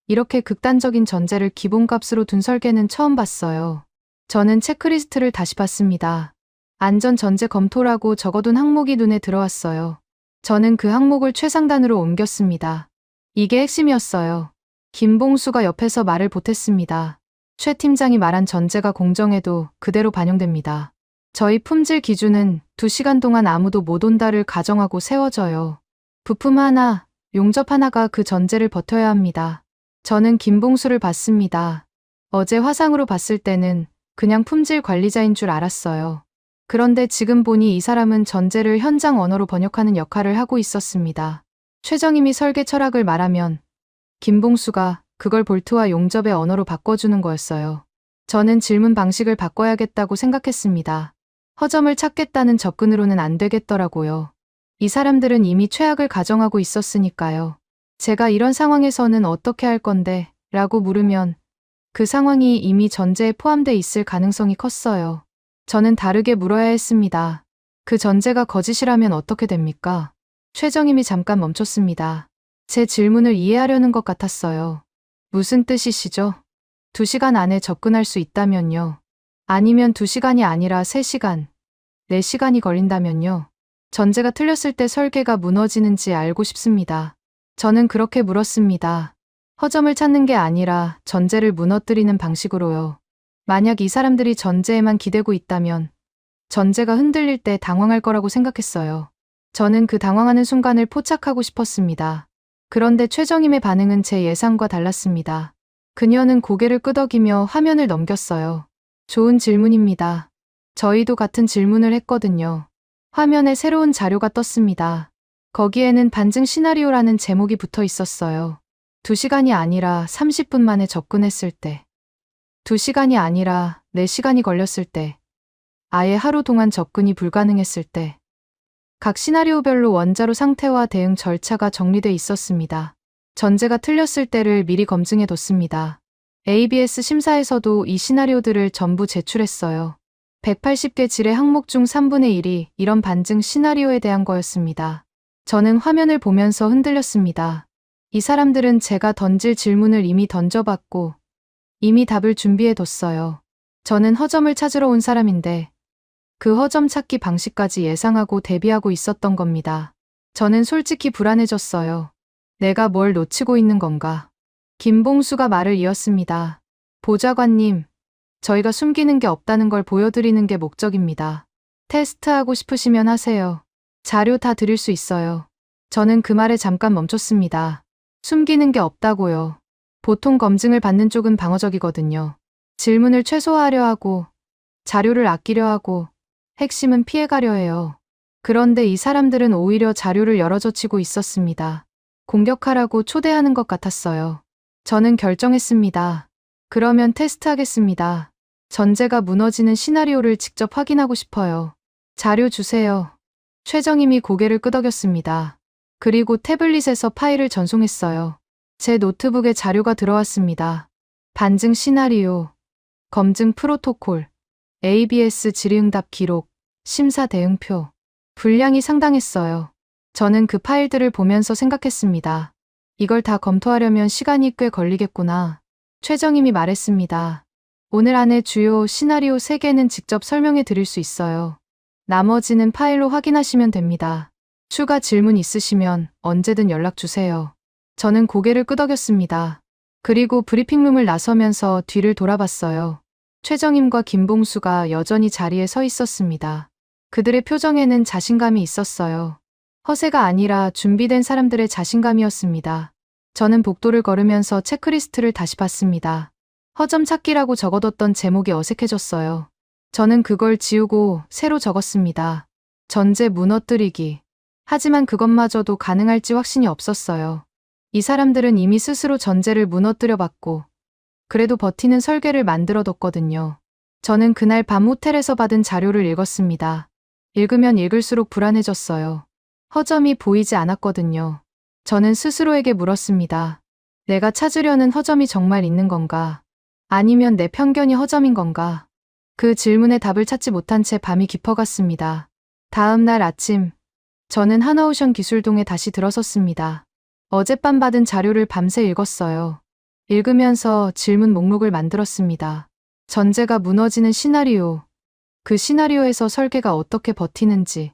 이렇게 극단적인 전제를 기본값으로 둔 설계는 처음 봤어요. 저는 체크리스트를 다시 봤습니다. 안전 전제 검토라고 적어둔 항목이 눈에 들어왔어요. 저는 그 항목을 최상단으로 옮겼습니다. 이게 핵심이었어요. 김봉수가 옆에서 말을 보탰습니다. 최 팀장이 말한 전제가 공정해도 그대로 반영됩니다. 저희 품질 기준은 2시간 동안 아무도 못 온다를 가정하고 세워져요. 부품 하나, 용접 하나가 그 전제를 버텨야 합니다. 저는 김봉수를 봤습니다. 어제 화상으로 봤을 때는 그냥 품질 관리자인 줄 알았어요. 그런데 지금 보니 이 사람은 전제를 현장 언어로 번역하는 역할을 하고 있었습니다. 최정임이 설계 철학을 말하면 김봉수가 그걸 볼트와 용접의 언어로 바꿔주는 거였어요. 저는 질문 방식을 바꿔야겠다고 생각했습니다. 허점을 찾겠다는 접근으로는 안 되겠더라고요. 이 사람들은 이미 최악을 가정하고 있었으니까요. 제가 이런 상황에서는 어떻게 할 건데? 라고 물으면 그 상황이 이미 전제에 포함돼 있을 가능성이 컸어요. 저는 다르게 물어야 했습니다. 그 전제가 거짓이라면 어떻게 됩니까? 최정임이 잠깐 멈췄습니다. 제 질문을 이해하려는 것 같았어요. 무슨 뜻이시죠? 2시간 안에 접근할 수 있다면요. 아니면 2시간이 아니라 3시간, 4시간이 걸린다면요. 전제가 틀렸을 때 설계가 무너지는지 알고 싶습니다. 저는 그렇게 물었습니다. 허점을 찾는 게 아니라 전제를 무너뜨리는 방식으로요. 만약 이 사람들이 전제에만 기대고 있다면 전제가 흔들릴 때 당황할 거라고 생각했어요. 저는 그 당황하는 순간을 포착하고 싶었습니다. 그런데 최정임의 반응은 제 예상과 달랐습니다. 그녀는 고개를 끄덕이며 화면을 넘겼어요. 좋은 질문입니다. 저희도 같은 질문을 했거든요. 화면에 새로운 자료가 떴습니다. 거기에는 반증 시나리오라는 제목이 붙어 있었어요. 2시간이 아니라 30분 만에 접근했을 때, 2시간이 아니라 4시간이 걸렸을 때, 아예 하루 동안 접근이 불가능했을 때, 각 시나리오별로 원자로 상태와 대응 절차가 정리돼 있었습니다. 전제가 틀렸을 때를 미리 검증해 뒀습니다. ABS 심사에서도 이 시나리오들을 전부 제출했어요. 180개 질의 항목 중 3분의 1이 이런 반증 시나리오에 대한 거였습니다. 저는 화면을 보면서 흔들렸습니다. 이 사람들은 제가 던질 질문을 이미 던져봤고 이미 답을 준비해 뒀어요. 저는 허점을 찾으러 온 사람인데 그 허점 찾기 방식까지 예상하고 대비하고 있었던 겁니다. 저는 솔직히 불안해졌어요. 내가 뭘 놓치고 있는 건가? 김봉수가 말을 이었습니다. 보좌관님, 저희가 숨기는 게 없다는 걸 보여드리는 게 목적입니다. 테스트하고 싶으시면 하세요. 자료 다 드릴 수 있어요. 저는 그 말에 잠깐 멈췄습니다. 숨기는 게 없다고요. 보통 검증을 받는 쪽은 방어적이거든요. 질문을 최소화하려 하고 자료를 아끼려 하고 핵심은 피해가려 해요. 그런데 이 사람들은 오히려 자료를 열어젖히고 있었습니다. 공격하라고 초대하는 것 같았어요. 저는 결정했습니다. 그러면 테스트하겠습니다. 전제가 무너지는 시나리오를 직접 확인하고 싶어요. 자료 주세요. 최정임이 고개를 끄덕였습니다. 그리고 태블릿에서 파일을 전송했어요. 제 노트북에 자료가 들어왔습니다. 반증 시나리오, 검증 프로토콜, ABS 질의응답 기록, 심사 대응표. 분량이 상당했어요. 저는 그 파일들을 보면서 생각했습니다. 이걸 다 검토하려면 시간이 꽤 걸리겠구나. 최정임이 말했습니다. 오늘 안에 주요 시나리오 3개는 직접 설명해 드릴 수 있어요. 나머지는 파일로 확인하시면 됩니다. 추가 질문 있으시면 언제든 연락 주세요. 저는 고개를 끄덕였습니다. 그리고 브리핑룸을 나서면서 뒤를 돌아봤어요. 최정임과 김봉수가 여전히 자리에 서 있었습니다. 그들의 표정에는 자신감이 있었어요. 허세가 아니라 준비된 사람들의 자신감이었습니다. 저는 복도를 걸으면서 체크리스트를 다시 봤습니다. 허점 찾기라고 적어뒀던 제목이 어색해졌어요. 저는 그걸 지우고 새로 적었습니다. 전제 무너뜨리기. 하지만 그것마저도 가능할지 확신이 없었어요. 이 사람들은 이미 스스로 전제를 무너뜨려 봤고 그래도 버티는 설계를 만들어뒀거든요. 저는 그날 밤 호텔에서 받은 자료를 읽었습니다. 읽으면 읽을수록 불안해졌어요. 허점이 보이지 않았거든요. 저는 스스로에게 물었습니다. 내가 찾으려는 허점이 정말 있는 건가? 아니면 내 편견이 허점인 건가? 그 질문에 답을 찾지 못한 채 밤이 깊어갔습니다. 다음 날 아침, 저는 하나오션 기술동에 다시 들어섰습니다. 어젯밤 받은 자료를 밤새 읽었어요. 읽으면서 질문 목록을 만들었습니다. 전제가 무너지는 시나리오, 그 시나리오에서 설계가 어떻게 버티는지,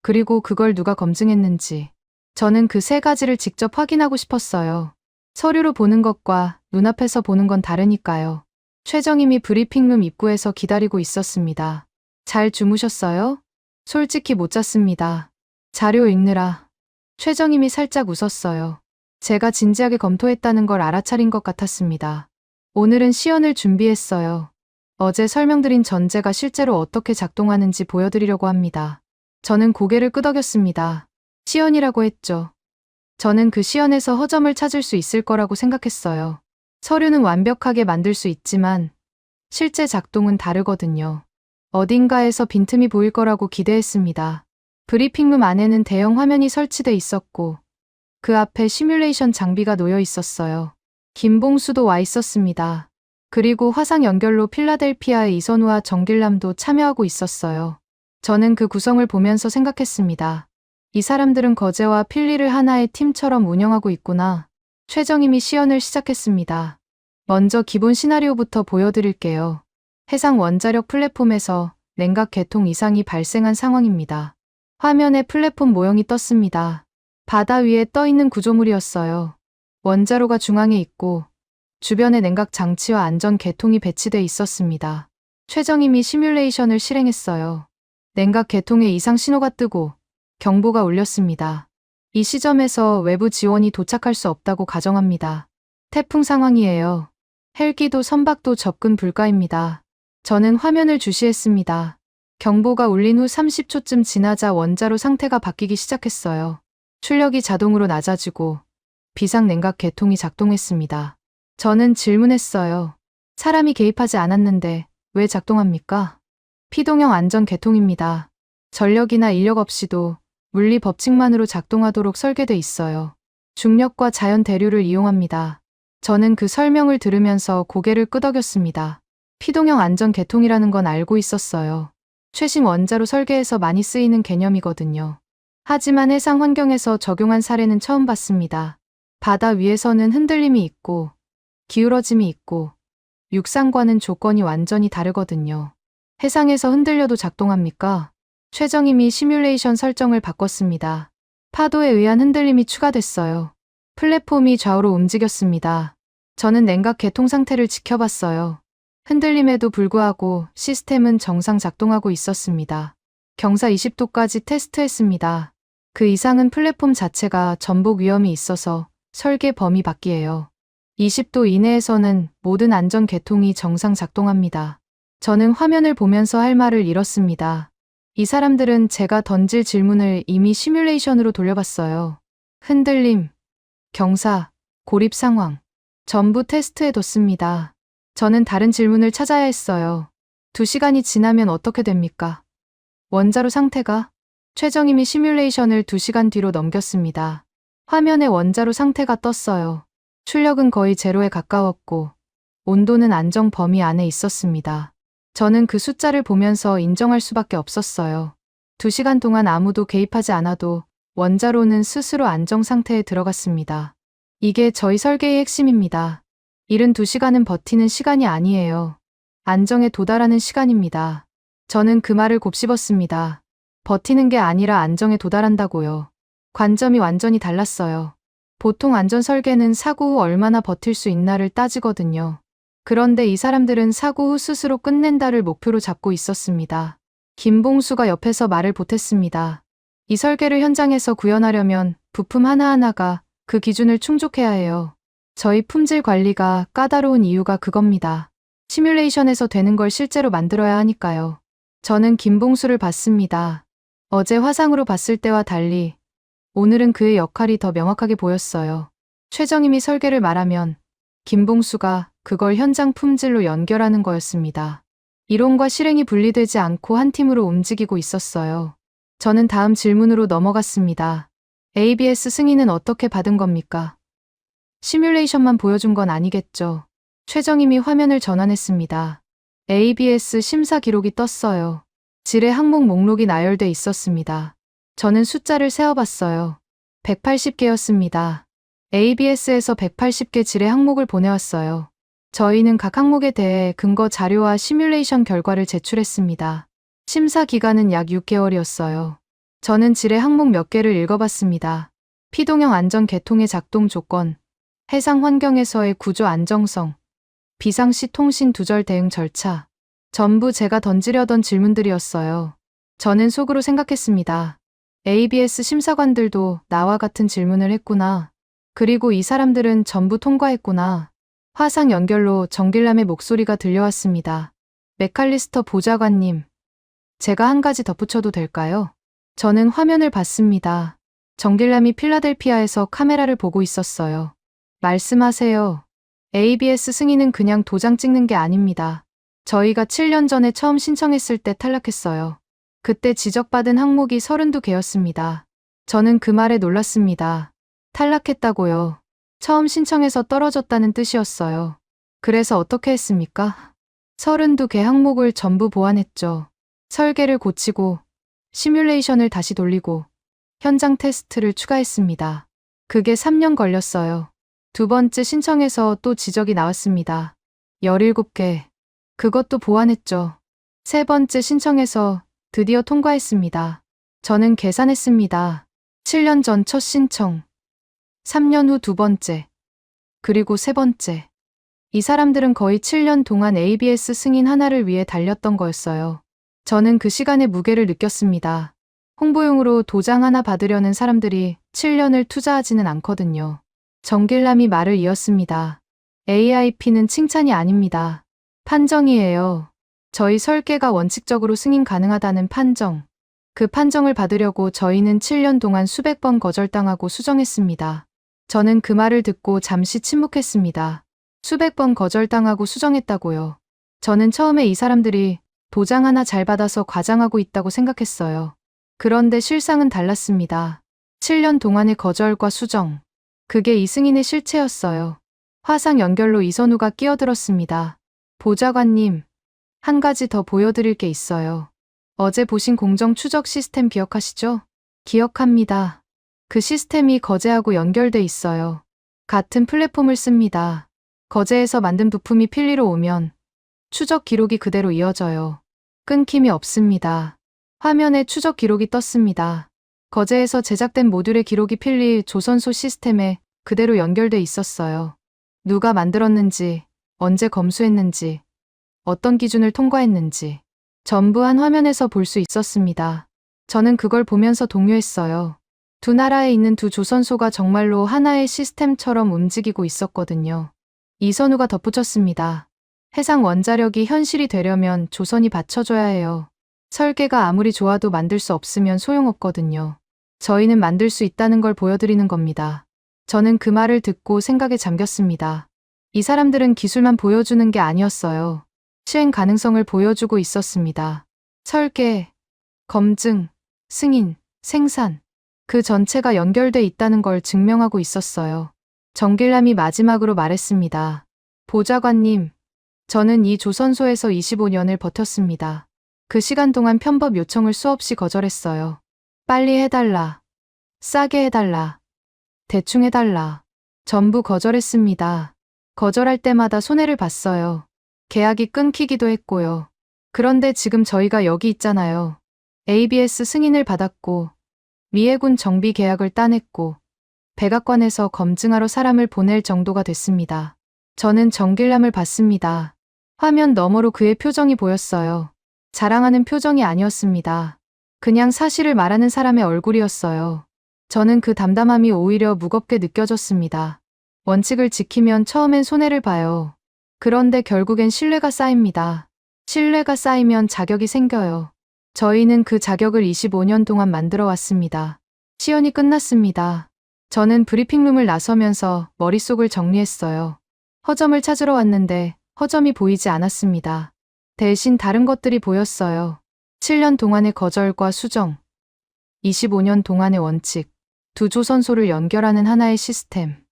그리고 그걸 누가 검증했는지. 저는 그 3가지를 직접 확인하고 싶었어요. 서류로 보는 것과 눈앞에서 보는 건 다르니까요. 최정임이 브리핑룸 입구에서 기다리고 있었습니다. 잘 주무셨어요? 솔직히 못 잤습니다. 자료 읽느라. 최정임이 살짝 웃었어요. 제가 진지하게 검토했다는 걸 알아차린 것 같았습니다. 오늘은 시연을 준비했어요. 어제 설명드린 전제가 실제로 어떻게 작동하는지 보여드리려고 합니다. 저는 고개를 끄덕였습니다. 시연이라고 했죠. 저는 그 시연에서 허점을 찾을 수 있을 거라고 생각했어요. 서류는 완벽하게 만들 수 있지만 실제 작동은 다르거든요. 어딘가에서 빈틈이 보일 거라고 기대했습니다. 브리핑룸 안에는 대형 화면이 설치돼 있었고 그 앞에 시뮬레이션 장비가 놓여 있었어요. 김봉수도 와 있었습니다. 그리고 화상 연결로 필라델피아의 이선우와 정길남도 참여하고 있었어요. 저는 그 구성을 보면서 생각했습니다. 이 사람들은 거제와 필리를 하나의 팀처럼 운영하고 있구나. 최정임이 시연을 시작했습니다. 먼저 기본 시나리오부터 보여드릴게요. 해상 원자력 플랫폼에서 냉각 개통 이상이 발생한 상황입니다. 화면에 플랫폼 모형이 떴습니다. 바다 위에 떠 있는 구조물이었어요. 원자로가 중앙에 있고 주변에 냉각 장치와 안전 개통이 배치돼 있었습니다. 최정임이 시뮬레이션을 실행했어요. 냉각 개통에 이상 신호가 뜨고 경보가 울렸습니다. 이 시점에서 외부 지원이 도착할 수 없다고 가정합니다. 태풍 상황이에요. 헬기도 선박도 접근 불가입니다. 저는 화면을 주시했습니다. 경보가 울린 후 30초쯤 지나자 원자로 상태가 바뀌기 시작했어요. 출력이 자동으로 낮아지고 비상냉각 개통이 작동했습니다. 저는 질문했어요. 사람이 개입하지 않았는데 왜 작동합니까? 피동형 안전 개통입니다. 전력이나 인력 없이도 물리 법칙만으로 작동하도록 설계돼 있어요. 중력과 자연 대류를 이용합니다. 저는 그 설명을 들으면서 고개를 끄덕였습니다. 피동형 안전 개통이라는 건 알고 있었어요. 최신 원자로 설계에서 많이 쓰이는 개념이거든요. 하지만 해상 환경에서 적용한 사례는 처음 봤습니다. 바다 위에서는 흔들림이 있고 기울어짐이 있고 육상과는 조건이 완전히 다르거든요. 해상에서 흔들려도 작동합니까? 최정임이 시뮬레이션 설정을 바꿨습니다. 파도에 의한 흔들림이 추가됐어요. 플랫폼이 좌우로 움직였습니다. 저는 냉각 개통 상태를 지켜봤어요. 흔들림에도 불구하고 시스템은 정상 작동하고 있었습니다. 경사 20도까지 테스트했습니다. 그 이상은 플랫폼 자체가 전복 위험이 있어서 설계 범위 밖이에요. 20도 이내에서는 모든 안전 개통이 정상 작동합니다. 저는 화면을 보면서 할 말을 잃었습니다. 이 사람들은 제가 던질 질문을 이미 시뮬레이션으로 돌려봤어요. 흔들림, 경사, 고립 상황. 전부 테스트해뒀습니다. 저는 다른 질문을 찾아야 했어요. 2시간이 지나면 어떻게 됩니까? 원자로 상태가? 최정임이 시뮬레이션을 2시간 뒤로 넘겼습니다. 화면에 원자로 상태가 떴어요. 출력은 거의 제로에 가까웠고 온도는 안정 범위 안에 있었습니다. 저는 그 숫자를 보면서 인정할 수밖에 없었어요. 2시간 동안 아무도 개입하지 않아도 원자로는 스스로 안정 상태에 들어갔습니다. 이게 저희 설계의 핵심입니다. 72시간은 버티는 시간이 아니에요. 안정에 도달하는 시간입니다. 저는 그 말을 곱씹었습니다. 버티는 게 아니라 안정에 도달한다고요. 관점이 완전히 달랐어요. 보통 안전 설계는 사고 후 얼마나 버틸 수 있나를 따지거든요. 그런데 이 사람들은 사고 후 스스로 끝낸다를 목표로 잡고 있었습니다. 김봉수가 옆에서 말을 보탰습니다. 이 설계를 현장에서 구현하려면 부품 하나하나가 그 기준을 충족해야 해요. 저희 품질 관리가 까다로운 이유가 그겁니다. 시뮬레이션에서 되는 걸 실제로 만들어야 하니까요. 저는 김봉수를 봤습니다. 어제 화상으로 봤을 때와 달리 오늘은 그의 역할이 더 명확하게 보였어요. 최정임이 설계를 말하면 김봉수가 그걸 현장 품질로 연결하는 거였습니다. 이론과 실행이 분리되지 않고 한 팀으로 움직이고 있었어요. 저는 다음 질문으로 넘어갔습니다. ABS 승인은 어떻게 받은 겁니까? 시뮬레이션만 보여준 건 아니겠죠. 최정임이 화면을 전환했습니다. ABS 심사 기록이 떴어요. 지뢰 항목 목록이 나열돼 있었습니다. 저는 숫자를 세어봤어요. 180개였습니다. ABS에서 180개 지뢰 항목을 보내왔어요. 저희는 각 항목에 대해 근거 자료와 시뮬레이션 결과를 제출했습니다. 심사 기간은 약 6개월이었어요. 저는 지뢰 항목 몇 개를 읽어봤습니다. 피동형 안전 계통의 작동 조건, 해상 환경에서의 구조 안정성, 비상시 통신 두절 대응 절차. 전부 제가 던지려던 질문들이었어요. 저는 속으로 생각했습니다. ABS 심사관들도 나와 같은 질문을 했구나. 그리고 이 사람들은 전부 통과했구나. 화상 연결로 정길남의 목소리가 들려왔습니다. 맥칼리스터 보좌관님, 제가 한 가지 덧붙여도 될까요? 저는 화면을 봤습니다. 정길남이 필라델피아에서 카메라를 보고 있었어요. 말씀하세요. ABS 승인은 그냥 도장 찍는 게 아닙니다. 저희가 7년 전에 처음 신청했을 때 탈락했어요. 그때 지적받은 항목이 32개였습니다. 저는 그 말에 놀랐습니다. 탈락했다고요. 처음 신청해서 떨어졌다는 뜻이었어요. 그래서 어떻게 했습니까? 32개 항목을 전부 보완했죠. 설계를 고치고 시뮬레이션을 다시 돌리고 현장 테스트를 추가했습니다. 그게 3년 걸렸어요. 2번째 신청에서 또 지적이 나왔습니다. 17개. 그것도 보완했죠. 3번째 신청에서 드디어 통과했습니다. 저는 계산했습니다. 7년 전 첫 신청, 3년 후 2번째, 그리고 3번째. 이 사람들은 거의 7년 동안 ABS 승인 하나를 위해 달렸던 거였어요. 저는 그 시간의 무게를 느꼈습니다. 홍보용으로 도장 하나 받으려는 사람들이 7년을 투자하지는 않거든요. 정길남이 말을 이었습니다. AIP는 칭찬이 아닙니다. 판정이에요. 저희 설계가 원칙적으로 승인 가능하다는 판정. 그 판정을 받으려고 저희는 7년 동안 수백 번 거절당하고 수정했습니다. 저는 그 말을 듣고 잠시 침묵했습니다. 수백 번 거절당하고 수정했다고요. 저는 처음에 이 사람들이 도장 하나 잘 받아서 과장하고 있다고 생각했어요. 그런데 실상은 달랐습니다. 7년 동안의 거절과 수정. 그게 이승인의 실체였어요. 화상 연결로 이선우가 끼어들었습니다. 보좌관님, 한 가지 더 보여드릴 게 있어요. 어제 보신 공정 추적 시스템 기억하시죠? 기억합니다. 그 시스템이 거제하고 연결돼 있어요. 같은 플랫폼을 씁니다. 거제에서 만든 부품이 필리로 오면 추적 기록이 그대로 이어져요. 끊김이 없습니다. 화면에 추적 기록이 떴습니다. 거제에서 제작된 모듈의 기록이 필리 조선소 시스템에 그대로 연결돼 있었어요. 누가 만들었는지, 언제 검수했는지, 어떤 기준을 통과했는지 전부 한 화면에서 볼 수 있었습니다. 저는 그걸 보면서 동요했어요. 두 나라에 있는 두 조선소가 정말로 하나의 시스템처럼 움직이고 있었거든요. 이선우가 덧붙였습니다. 해상 원자력이 현실이 되려면 조선이 받쳐줘야 해요. 설계가 아무리 좋아도 만들 수 없으면 소용없거든요. 저희는 만들 수 있다는 걸 보여드리는 겁니다. 저는 그 말을 듣고 생각에 잠겼습니다. 이 사람들은 기술만 보여주는 게 아니었어요. 시행 가능성을 보여주고 있었습니다. 설계, 검증, 승인, 생산, 그 전체가 연결돼 있다는 걸 증명하고 있었어요. 정길남이 마지막으로 말했습니다. 보좌관님, 저는 이 조선소에서 25년을 버텼습니다. 그 시간 동안 편법 요청을 수없이 거절했어요. 빨리 해달라. 싸게 해달라. 대충 해달라. 전부 거절했습니다. 거절할 때마다 손해를 봤어요. 계약이 끊기기도 했고요. 그런데 지금 저희가 여기 있잖아요. ABS 승인을 받았고, 미해군 정비 계약을 따냈고, 백악관에서 검증하러 사람을 보낼 정도가 됐습니다. 저는 정길남을 봤습니다. 화면 너머로 그의 표정이 보였어요. 자랑하는 표정이 아니었습니다. 그냥 사실을 말하는 사람의 얼굴이었어요. 저는 그 담담함이 오히려 무겁게 느껴졌습니다. 원칙을 지키면 처음엔 손해를 봐요. 그런데 결국엔 신뢰가 쌓입니다. 신뢰가 쌓이면 자격이 생겨요. 저희는 그 자격을 25년 동안 만들어 왔습니다. 시연이 끝났습니다. 저는 브리핑룸을 나서면서 머릿속을 정리했어요. 허점을 찾으러 왔는데 허점이 보이지 않았습니다. 대신 다른 것들이 보였어요. 7년 동안의 거절과 수정, 25년 동안의 원칙, 두 조선소를 연결하는 하나의 시스템.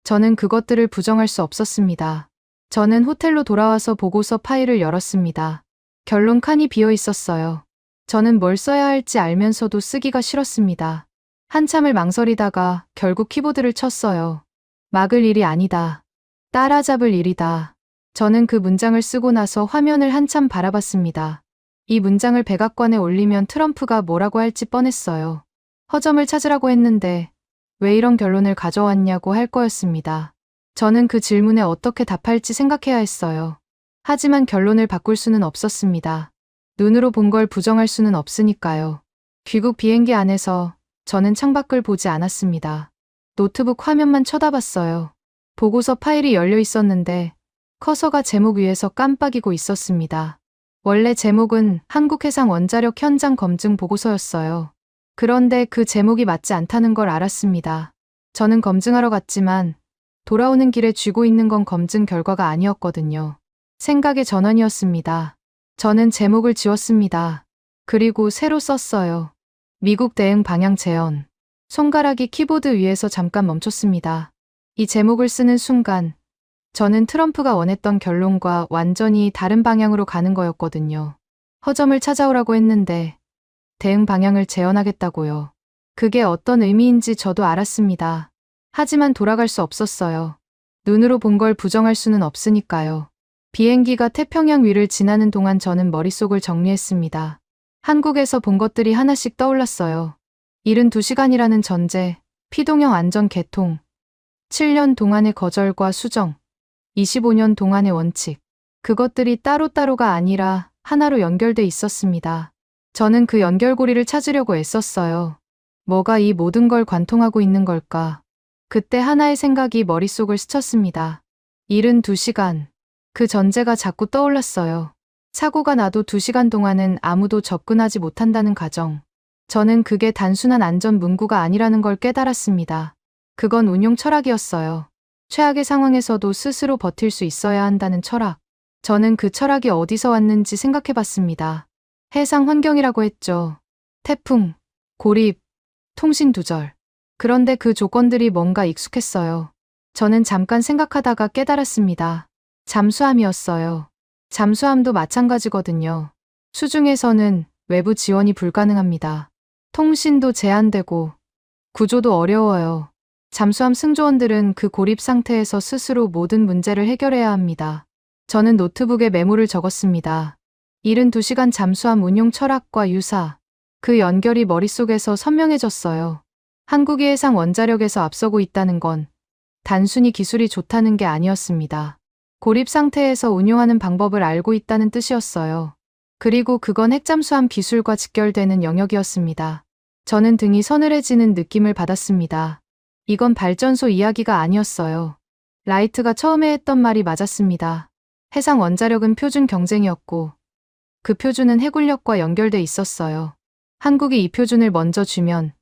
저는 그것들을 부정할 수 없었습니다. 저는 호텔로 돌아와서 보고서 파일을 열었습니다. 결론 칸이 비어 있었어요. 저는 뭘 써야 할지 알면서도 쓰기가 싫었습니다. 한참을 망설이다가 결국 키보드를 쳤어요. 막을 일이 아니다. 따라잡을 일이다. 저는 그 문장을 쓰고 나서 화면을 한참 바라봤습니다. 이 문장을 백악관에 올리면 트럼프가 뭐라고 할지 뻔했어요. 허점을 찾으라고 했는데 왜 이런 결론을 가져왔냐고 할 거였습니다. 저는 그 질문에 어떻게 답할지 생각해야 했어요. 하지만 결론을 바꿀 수는 없었습니다. 눈으로 본 걸 부정할 수는 없으니까요. 귀국 비행기 안에서 저는 창밖을 보지 않았습니다. 노트북 화면만 쳐다봤어요. 보고서 파일이 열려 있었는데 커서가 제목 위에서 깜빡이고 있었습니다. 원래 제목은 한국해상원자력 현장 검증 보고서였어요. 그런데 그 제목이 맞지 않다는 걸 알았습니다. 저는 검증하러 갔지만 돌아오는 길에 쥐고 있는 건 검증 결과가 아니었거든요. 생각의 전환이었습니다. 저는 제목을 지웠습니다. 그리고 새로 썼어요. 미국 대응 방향 재현. 손가락이 키보드 위에서 잠깐 멈췄습니다. 이 제목을 쓰는 순간 저는 트럼프가 원했던 결론과 완전히 다른 방향으로 가는 거였거든요. 허점을 찾아오라고 했는데 대응 방향을 재현하겠다고요. 그게 어떤 의미인지 저도 알았습니다. 하지만 돌아갈 수 없었어요. 눈으로 본 걸 부정할 수는 없으니까요. 비행기가 태평양 위를 지나는 동안 저는 머릿속을 정리했습니다. 한국에서 본 것들이 하나씩 떠올랐어요. 72시간이라는 전제, 피동형 안전 개통, 7년 동안의 거절과 수정, 25년 동안의 원칙. 그것들이 따로따로가 아니라 하나로 연결돼 있었습니다. 저는 그 연결고리를 찾으려고 애썼어요. 뭐가 이 모든 걸 관통하고 있는 걸까? 그때 하나의 생각이 머릿속을 스쳤습니다. 72시간. 그 전제가 자꾸 떠올랐어요. 사고가 나도 2시간 동안은 아무도 접근하지 못한다는 가정. 저는 그게 단순한 안전 문구가 아니라는 걸 깨달았습니다. 그건 운용 철학이었어요. 최악의 상황에서도 스스로 버틸 수 있어야 한다는 철학. 저는 그 철학이 어디서 왔는지 생각해봤습니다. 해상 환경이라고 했죠. 태풍, 고립, 통신 두절. 그런데 그 조건들이 뭔가 익숙했어요. 저는 잠깐 생각하다가 깨달았습니다. 잠수함이었어요. 잠수함도 마찬가지거든요. 수중에서는 외부 지원이 불가능합니다. 통신도 제한되고 구조도 어려워요. 잠수함 승조원들은 그 고립 상태에서 스스로 모든 문제를 해결해야 합니다. 저는 노트북에 메모를 적었습니다. 72시간 잠수함 운용 철학과 유사. 그 연결이 머릿속에서 선명해졌어요. 한국이 해상 원자력에서 앞서고 있다는 건 단순히 기술이 좋다는 게 아니었습니다. 고립 상태에서 운용하는 방법을 알고 있다는 뜻이었어요. 그리고 그건 핵잠수함 기술과 직결되는 영역이었습니다. 저는 등이 서늘해지는 느낌을 받았습니다. 이건 발전소 이야기가 아니었어요. 라이트가 처음에 했던 말이 맞았습니다. 해상 원자력은 표준 경쟁이었고 그 표준은 해군력과 연결돼 있었어요. 한국이 이 표준을 먼저 주면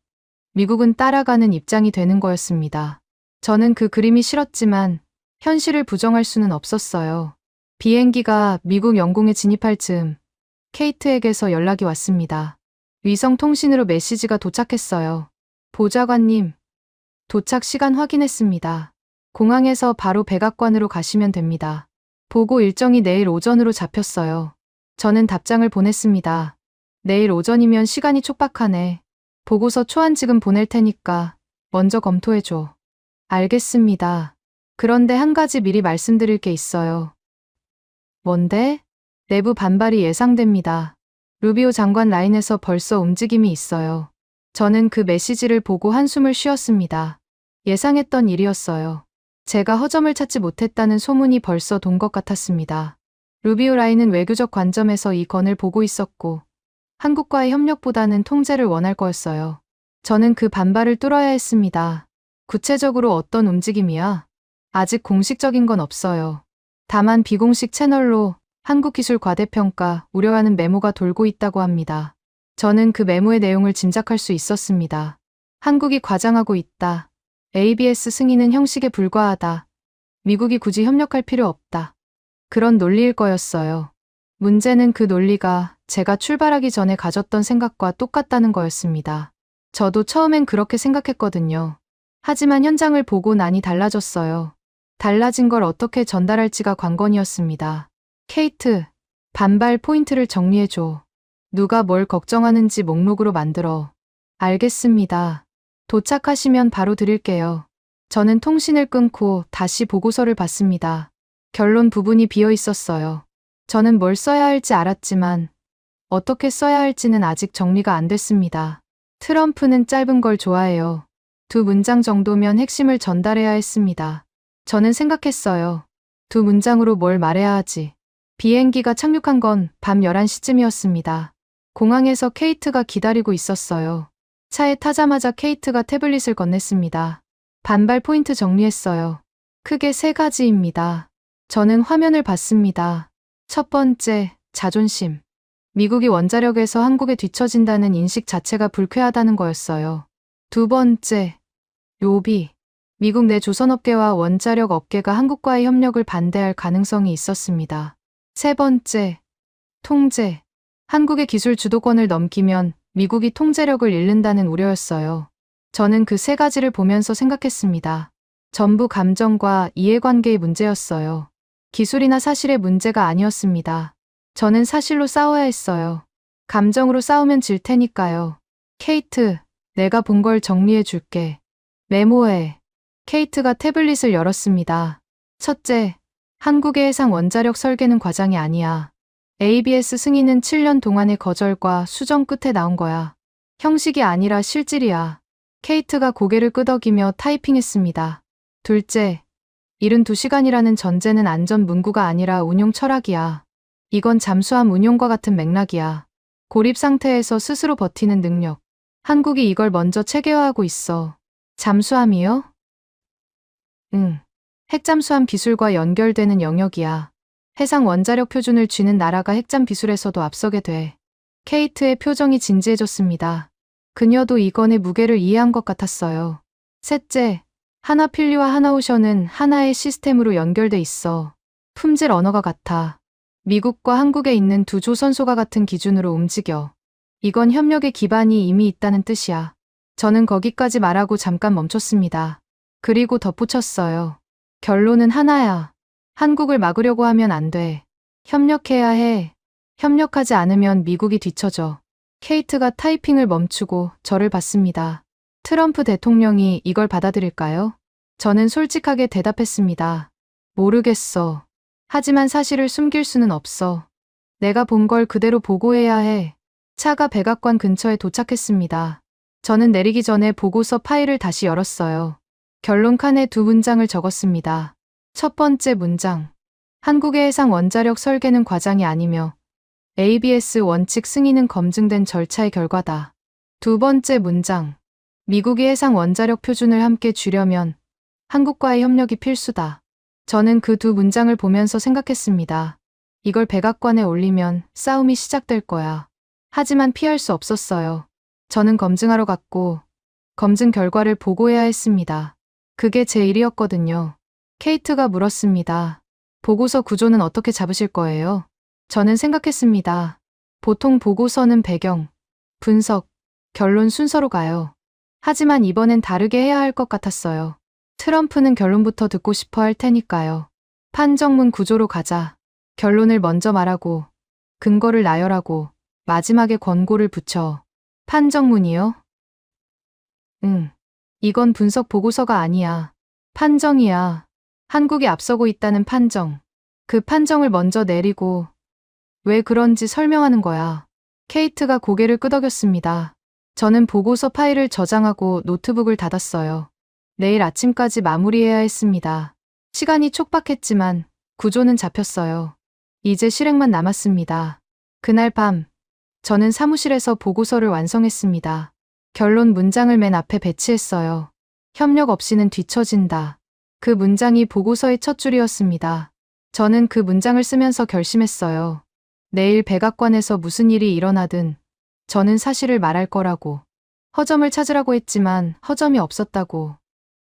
미국은 따라가는 입장이 되는 거였습니다. 저는 그 그림이 싫었지만 현실을 부정할 수는 없었어요. 비행기가 미국 영공에 진입할 즈음 케이트에게서 연락이 왔습니다. 위성 통신으로 메시지가 도착했어요. 보좌관님, 도착 시간 확인했습니다. 공항에서 바로 백악관으로 가시면 됩니다. 보고 일정이 내일 오전으로 잡혔어요. 저는 답장을 보냈습니다. 내일 오전이면 시간이 촉박하네. 보고서 초안 지금 보낼 테니까 먼저 검토해줘. 알겠습니다. 그런데 한 가지 미리 말씀드릴 게 있어요. 뭔데? 내부 반발이 예상됩니다. 루비오 장관 라인에서 벌써 움직임이 있어요. 저는 그 메시지를 보고 한숨을 쉬었습니다. 예상했던 일이었어요. 제가 허점을 찾지 못했다는 소문이 벌써 돈 것 같았습니다. 루비오 라인은 외교적 관점에서 이 건을 보고 있었고 한국과의 협력보다는 통제를 원할 거였어요. 저는 그 반발을 뚫어야 했습니다. 구체적으로 어떤 움직임이야? 아직 공식적인 건 없어요. 다만 비공식 채널로 한국 기술 과대평가 우려하는 메모가 돌고 있다고 합니다. 저는 그 메모의 내용을 짐작할 수 있었습니다. 한국이 과장하고 있다. ABS 승인은 형식에 불과하다. 미국이 굳이 협력할 필요 없다. 그런 논리일 거였어요. 문제는 그 논리가 제가 출발하기 전에 가졌던 생각과 똑같다는 거였습니다. 저도 처음엔 그렇게 생각했거든요. 하지만 현장을 보고 나니 달라졌어요. 달라진 걸 어떻게 전달할지가 관건이었습니다. 케이트, 반발 포인트를 정리해줘. 누가 뭘 걱정하는지 목록으로 만들어. 알겠습니다. 도착하시면 바로 드릴게요. 저는 통신을 끊고 다시 보고서를 봤습니다. 결론 부분이 비어 있었어요. 저는 뭘 써야 할지 알았지만 어떻게 써야 할지는 아직 정리가 안 됐습니다. 트럼프는 짧은 걸 좋아해요. 2문장 정도면 핵심을 전달해야 했습니다. 저는 생각했어요. 2문장으로 뭘 말해야 하지. 비행기가 착륙한 건 밤 11시쯤이었습니다. 공항에서 케이트가 기다리고 있었어요. 차에 타자마자 케이트가 태블릿을 건넸습니다. 반발 포인트 정리했어요. 크게 3가지입니다. 저는 화면을 봤습니다. 첫 번째, 자존심. 미국이 원자력에서 한국에 뒤처진다는 인식 자체가 불쾌하다는 거였어요. 두 번째, 로비. 미국 내 조선업계와 원자력 업계가 한국과의 협력을 반대할 가능성이 있었습니다. 세 번째, 통제. 한국의 기술 주도권을 넘기면 미국이 통제력을 잃는다는 우려였어요. 저는 그 3가지를 보면서 생각했습니다. 전부 감정과 이해관계의 문제였어요. 기술이나 사실의 문제가 아니었습니다. 저는 사실로 싸워야 했어요. 감정으로 싸우면 질 테니까요. 케이트, 내가 본 걸 정리해 줄게. 메모해. 케이트가 태블릿을 열었습니다. 첫째, 한국의 해상 원자력 설계는 과장이 아니야. ABS 승인은 7년 동안의 거절과 수정 끝에 나온 거야. 형식이 아니라 실질이야. 케이트가 고개를 끄덕이며 타이핑했습니다. 둘째, 72시간이라는 전제는 안전 문구가 아니라 운용 철학이야. 이건 잠수함 운용과 같은 맥락이야. 고립 상태에서 스스로 버티는 능력. 한국이 이걸 먼저 체계화하고 있어. 잠수함이요? 응. 핵잠수함 기술과 연결되는 영역이야. 해상 원자력 표준을 쥐는 나라가 핵잠 기술에서도 앞서게 돼. 케이트의 표정이 진지해졌습니다. 그녀도 이건의 무게를 이해한 것 같았어요. 셋째, 하나필리와 하나오션은 하나의 시스템으로 연결돼 있어. 품질 언어가 같아. 미국과 한국에 있는 두 조선소가 같은 기준으로 움직여. 이건 협력의 기반이 이미 있다는 뜻이야. 저는 거기까지 말하고 잠깐 멈췄습니다. 그리고 덧붙였어요. 결론은 하나야. 한국을 막으려고 하면 안 돼. 협력해야 해. 협력하지 않으면 미국이 뒤처져. 케이트가 타이핑을 멈추고 저를 봤습니다. 트럼프 대통령이 이걸 받아들일까요? 저는 솔직하게 대답했습니다. 모르겠어. 하지만 사실을 숨길 수는 없어. 내가 본 걸 그대로 보고해야 해. 차가 백악관 근처에 도착했습니다. 저는 내리기 전에 보고서 파일을 다시 열었어요. 결론 칸에 2문장을 적었습니다. 첫 번째 문장. 한국의 해상 원자력 설계는 과장이 아니며 ABS 원칙 승인은 검증된 절차의 결과다. 두 번째 문장. 미국이 해상 원자력 표준을 함께 쥐려면 한국과의 협력이 필수다. 저는 그 두 문장을 보면서 생각했습니다. 이걸 백악관에 올리면 싸움이 시작될 거야. 하지만 피할 수 없었어요. 저는 검증하러 갔고 검증 결과를 보고해야 했습니다. 그게 제 일이었거든요. 케이트가 물었습니다. 보고서 구조는 어떻게 잡으실 거예요? 저는 생각했습니다. 보통 보고서는 배경, 분석, 결론 순서로 가요. 하지만 이번엔 다르게 해야 할 것 같았어요. 트럼프는 결론부터 듣고 싶어 할 테니까요. 판정문 구조로 가자. 결론을 먼저 말하고, 근거를 나열하고, 마지막에 권고를 붙여. 판정문이요? 응. 이건 분석 보고서가 아니야. 판정이야. 한국이 앞서고 있다는 판정. 그 판정을 먼저 내리고, 왜 그런지 설명하는 거야. 케이트가 고개를 끄덕였습니다. 저는 보고서 파일을 저장하고 노트북을 닫았어요. 내일 아침까지 마무리해야 했습니다. 시간이 촉박했지만 구조는 잡혔어요. 이제 실행만 남았습니다. 그날 밤, 저는 사무실에서 보고서를 완성했습니다. 결론 문장을 맨 앞에 배치했어요. 협력 없이는 뒤처진다. 그 문장이 보고서의 첫 줄이었습니다. 저는 그 문장을 쓰면서 결심했어요. 내일 백악관에서 무슨 일이 일어나든 저는 사실을 말할 거라고. 허점을 찾으라고 했지만 허점이 없었다고.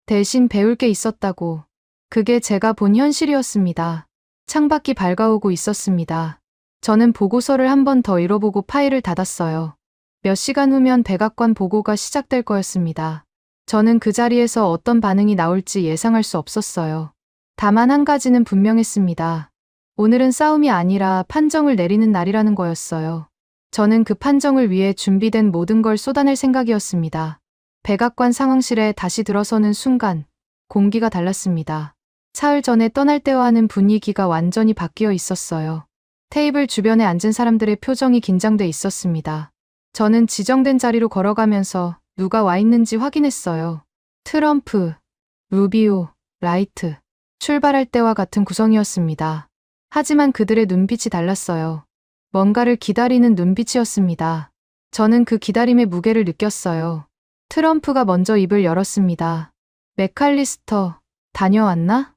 대신 배울 게 있었다고. 그게 제가 본 현실이었습니다. 창밖이 밝아오고 있었습니다. 저는 보고서를 한 번 더 읽어보고 파일을 닫았어요. 몇 시간 후면 백악관 보고가 시작될 거였습니다. 저는 그 자리에서 어떤 반응이 나올지 예상할 수 없었어요. 다만 한 가지는 분명했습니다. 오늘은 싸움이 아니라 판정을 내리는 날이라는 거였어요. 저는 그 판정을 위해 준비된 모든 걸 쏟아낼 생각이었습니다. 백악관 상황실에 다시 들어서는 순간 공기가 달랐습니다. 사흘 전에 떠날 때와는 분위기가 완전히 바뀌어 있었어요. 테이블 주변에 앉은 사람들의 표정이 긴장돼 있었습니다. 저는 지정된 자리로 걸어가면서 누가 와 있는지 확인했어요. 트럼프, 루비오, 라이트. 출발할 때와 같은 구성이었습니다. 하지만 그들의 눈빛이 달랐어요. 뭔가를 기다리는 눈빛이었습니다. 저는 그 기다림의 무게를 느꼈어요. 트럼프가 먼저 입을 열었습니다. 맥칼리스터, 다녀왔나?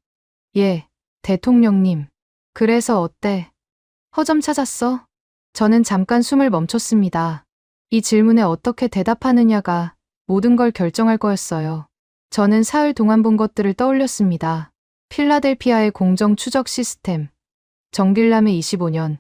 예, 대통령님. 그래서 어때? 허점 찾았어? 저는 잠깐 숨을 멈췄습니다. 이 질문에 어떻게 대답하느냐가 모든 걸 결정할 거였어요. 저는 사흘 동안 본 것들을 떠올렸습니다. 필라델피아의 공정 추적 시스템, 정길남의 25년,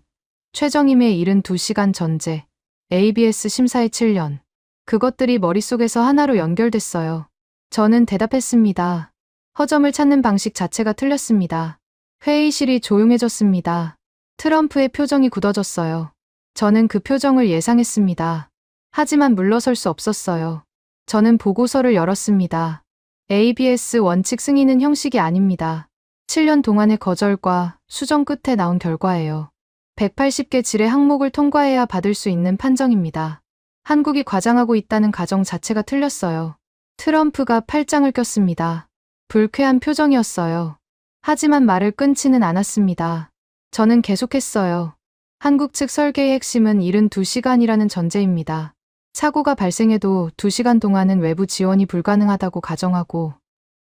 최정임의 72시간 전제, ABS 심사의 7년. 그것들이 머릿속에서 하나로 연결됐어요. 저는 대답했습니다. 허점을 찾는 방식 자체가 틀렸습니다. 회의실이 조용해졌습니다. 트럼프의 표정이 굳어졌어요. 저는 그 표정을 예상했습니다. 하지만 물러설 수 없었어요. 저는 보고서를 열었습니다. ABS 원칙 승인은 형식이 아닙니다. 7년 동안의 거절과 수정 끝에 나온 결과예요. 180개 질의 항목을 통과해야 받을 수 있는 판정입니다. 한국이 과장하고 있다는 가정 자체가 틀렸어요. 트럼프가 팔짱을 꼈습니다. 불쾌한 표정이었어요. 하지만 말을 끊지는 않았습니다. 저는 계속했어요. 한국 측 설계의 핵심은 72시간이라는 전제입니다. 사고가 발생해도 2시간 동안은 외부 지원이 불가능하다고 가정하고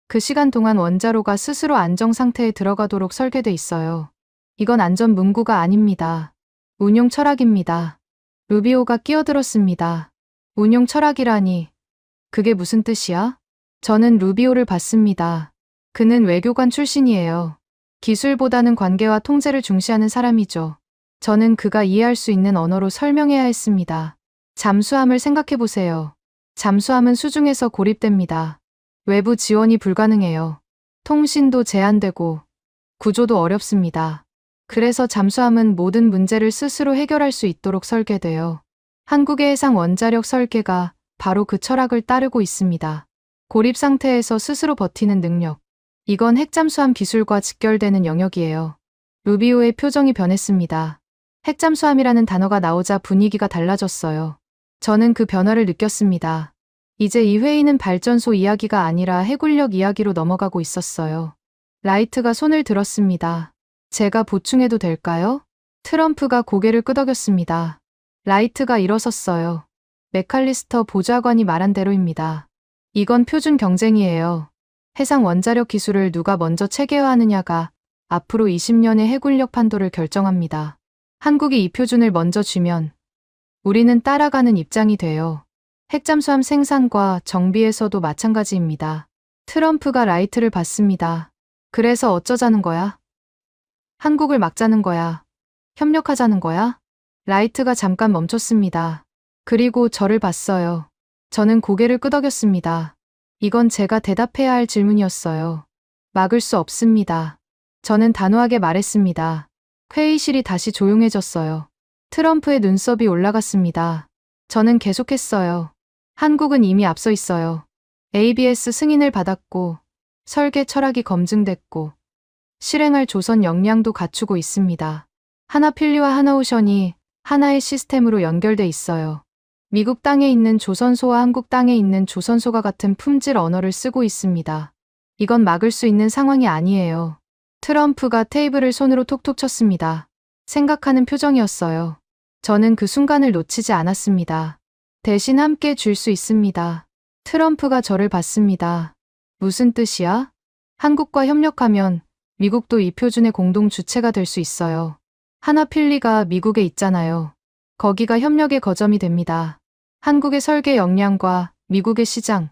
그 시간 동안 원자로가 스스로 안정 상태에 들어가도록 설계돼 있어요. 이건 안전 문구가 아닙니다. 운용 철학입니다. 루비오가 끼어들었습니다. 운용 철학이라니. 그게 무슨 뜻이야? 저는 루비오를 봤습니다. 그는 외교관 출신이에요. 기술보다는 관계와 통제를 중시하는 사람이죠. 저는 그가 이해할 수 있는 언어로 설명해야 했습니다. 잠수함을 생각해보세요. 잠수함은 수중에서 고립됩니다. 외부 지원이 불가능해요. 통신도 제한되고 구조도 어렵습니다. 그래서 잠수함은 모든 문제를 스스로 해결할 수 있도록 설계돼요. 한국의 해상 원자력 설계가 바로 그 철학을 따르고 있습니다. 고립 상태에서 스스로 버티는 능력. 이건 핵잠수함 기술과 직결되는 영역이에요. 루비오의 표정이 변했습니다. 핵잠수함이라는 단어가 나오자 분위기가 달라졌어요. 저는 그 변화를 느꼈습니다. 이제 이 회의는 발전소 이야기가 아니라 해군력 이야기로 넘어가고 있었어요. 라이트가 손을 들었습니다. 제가 보충해도 될까요? 트럼프가 고개를 끄덕였습니다. 라이트가 일어섰어요. 맥칼리스터 보좌관이 말한 대로입니다. 이건 표준 경쟁이에요. 해상 원자력 기술을 누가 먼저 체계화하느냐가 앞으로 20년의 해군력 판도를 결정합니다. 한국이 이 표준을 먼저 쥐면 우리는 따라가는 입장이 돼요. 핵잠수함 생산과 정비에서도 마찬가지입니다. 트럼프가 라이트를 받습니다. 그래서 어쩌자는 거야? 한국을 막자는 거야? 협력하자는 거야? 라이트가 잠깐 멈췄습니다. 그리고 저를 봤어요. 저는 고개를 끄덕였습니다. 이건 제가 대답해야 할 질문이었어요. 막을 수 없습니다. 저는 단호하게 말했습니다. 회의실이 다시 조용해졌어요. 트럼프의 눈썹이 올라갔습니다. 저는 계속했어요. 한국은 이미 앞서 있어요. ABS 승인을 받았고, 설계 철학이 검증됐고, 실행할 조선 역량도 갖추고 있습니다. 하나필리와 하나오션이 하나의 시스템으로 연결돼 있어요. 미국 땅에 있는 조선소와 한국 땅에 있는 조선소가 같은 품질 언어를 쓰고 있습니다. 이건 막을 수 있는 상황이 아니에요. 트럼프가 테이블을 손으로 톡톡 쳤습니다. 생각하는 표정이었어요. 저는 그 순간을 놓치지 않았습니다. 대신 함께 줄 수 있습니다. 트럼프가 저를 봤습니다. 무슨 뜻이야? 한국과 협력하면 미국도 이 표준의 공동 주체가 될 수 있어요. 하나필리가 미국에 있잖아요. 거기가 협력의 거점이 됩니다. 한국의 설계 역량과 미국의 시장,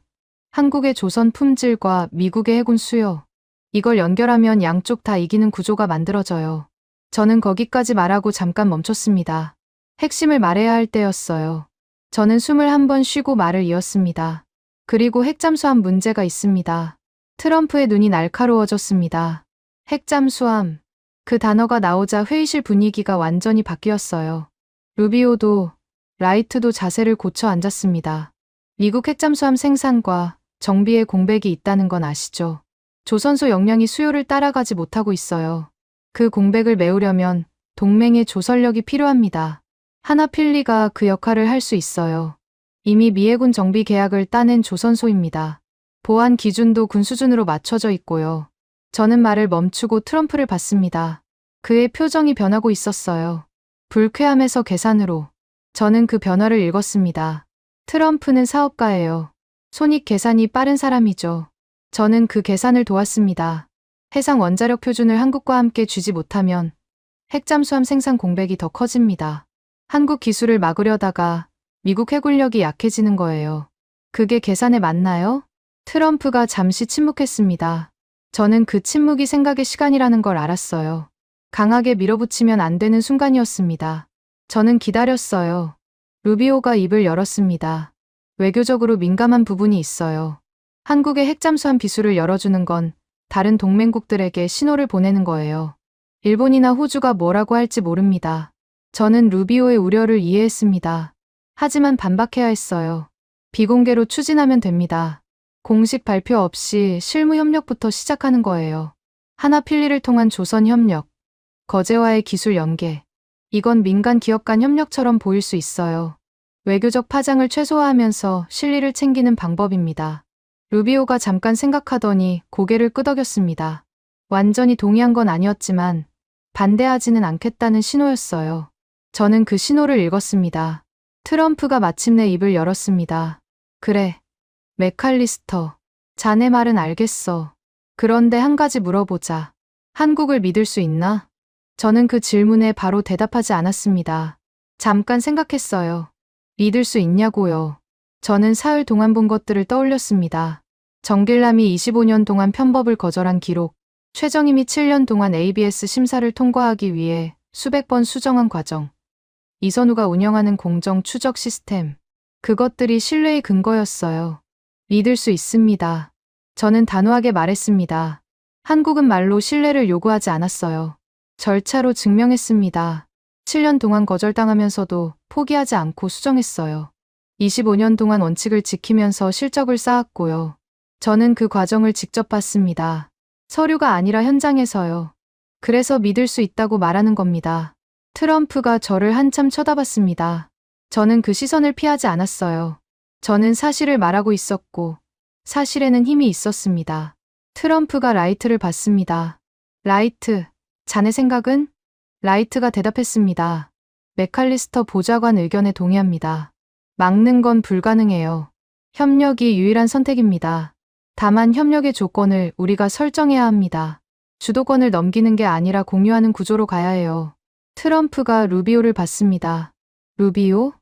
한국의 조선 품질과 미국의 해군 수요. 이걸 연결하면 양쪽 다 이기는 구조가 만들어져요. 저는 거기까지 말하고 잠깐 멈췄습니다. 핵심을 말해야 할 때였어요. 저는 숨을 한 번 쉬고 말을 이었습니다. 그리고 핵잠수함 문제가 있습니다. 트럼프의 눈이 날카로워졌습니다. 핵잠수함. 그 단어가 나오자 회의실 분위기가 완전히 바뀌었어요. 루비오도, 라이트도 자세를 고쳐 앉았습니다. 미국 핵잠수함 생산과 정비에 공백이 있다는 건 아시죠? 조선소 역량이 수요를 따라가지 못하고 있어요. 그 공백을 메우려면 동맹의 조선력이 필요합니다. 하나필리가 그 역할을 할 수 있어요. 이미 미해군 정비 계약을 따낸 조선소입니다. 보안 기준도 군 수준으로 맞춰져 있고요. 저는 말을 멈추고 트럼프를 봤습니다. 그의 표정이 변하고 있었어요. 불쾌함에서 계산으로. 저는 그 변화를 읽었습니다. 트럼프는 사업가예요. 손익 계산이 빠른 사람이죠. 저는 그 계산을 도왔습니다. 해상 원자력 표준을 한국과 함께 쥐지 못하면 핵잠수함 생산 공백이 더 커집니다. 한국 기술을 막으려다가 미국 해군력이 약해지는 거예요. 그게 계산에 맞나요? 트럼프가 잠시 침묵했습니다. 저는 그 침묵이 생각의 시간이라는 걸 알았어요. 강하게 밀어붙이면 안 되는 순간이었습니다. 저는 기다렸어요. 루비오가 입을 열었습니다. 외교적으로 민감한 부분이 있어요. 한국의 핵잠수함 비수를 열어주는 건 다른 동맹국들에게 신호를 보내는 거예요. 일본이나 호주가 뭐라고 할지 모릅니다. 저는 루비오의 우려를 이해했습니다. 하지만 반박해야 했어요. 비공개로 추진하면 됩니다. 공식 발표 없이 실무 협력부터 시작하는 거예요. 하나필리를 통한 조선 협력, 거제와의 기술 연계. 이건 민간 기업 간 협력처럼 보일 수 있어요. 외교적 파장을 최소화하면서 실리를 챙기는 방법입니다. 루비오가 잠깐 생각하더니 고개를 끄덕였습니다. 완전히 동의한 건 아니었지만 반대하지는 않겠다는 신호였어요. 저는 그 신호를 읽었습니다. 트럼프가 마침내 입을 열었습니다. 그래, 맥칼리스터. 자네 말은 알겠어. 그런데 한 가지 물어보자. 한국을 믿을 수 있나? 저는 그 질문에 바로 대답하지 않았습니다. 잠깐 생각했어요. 믿을 수 있냐고요. 저는 사흘 동안 본 것들을 떠올렸습니다. 정길남이 25년 동안 편법을 거절한 기록, 최정임이 7년 동안 ABS 심사를 통과하기 위해 수백 번 수정한 과정, 이선우가 운영하는 공정 추적 시스템, 그것들이 신뢰의 근거였어요. 믿을 수 있습니다. 저는 단호하게 말했습니다. 한국은 말로 신뢰를 요구하지 않았어요. 절차로 증명했습니다. 7년 동안 거절당하면서도 포기하지 않고 수정했어요. 25년 동안 원칙을 지키면서 실적을 쌓았고요. 저는 그 과정을 직접 봤습니다. 서류가 아니라 현장에서요. 그래서 믿을 수 있다고 말하는 겁니다. 트럼프가 저를 한참 쳐다봤습니다. 저는 그 시선을 피하지 않았어요. 저는 사실을 말하고 있었고, 사실에는 힘이 있었습니다. 트럼프가 라이트를 봤습니다. 라이트, 자네 생각은? 라이트가 대답했습니다. 맥칼리스터 보좌관 의견에 동의합니다. 막는 건 불가능해요. 협력이 유일한 선택입니다. 다만 협력의 조건을 우리가 설정해야 합니다. 주도권을 넘기는 게 아니라 공유하는 구조로 가야 해요. 트럼프가 루비오를 봤습니다. 루비오?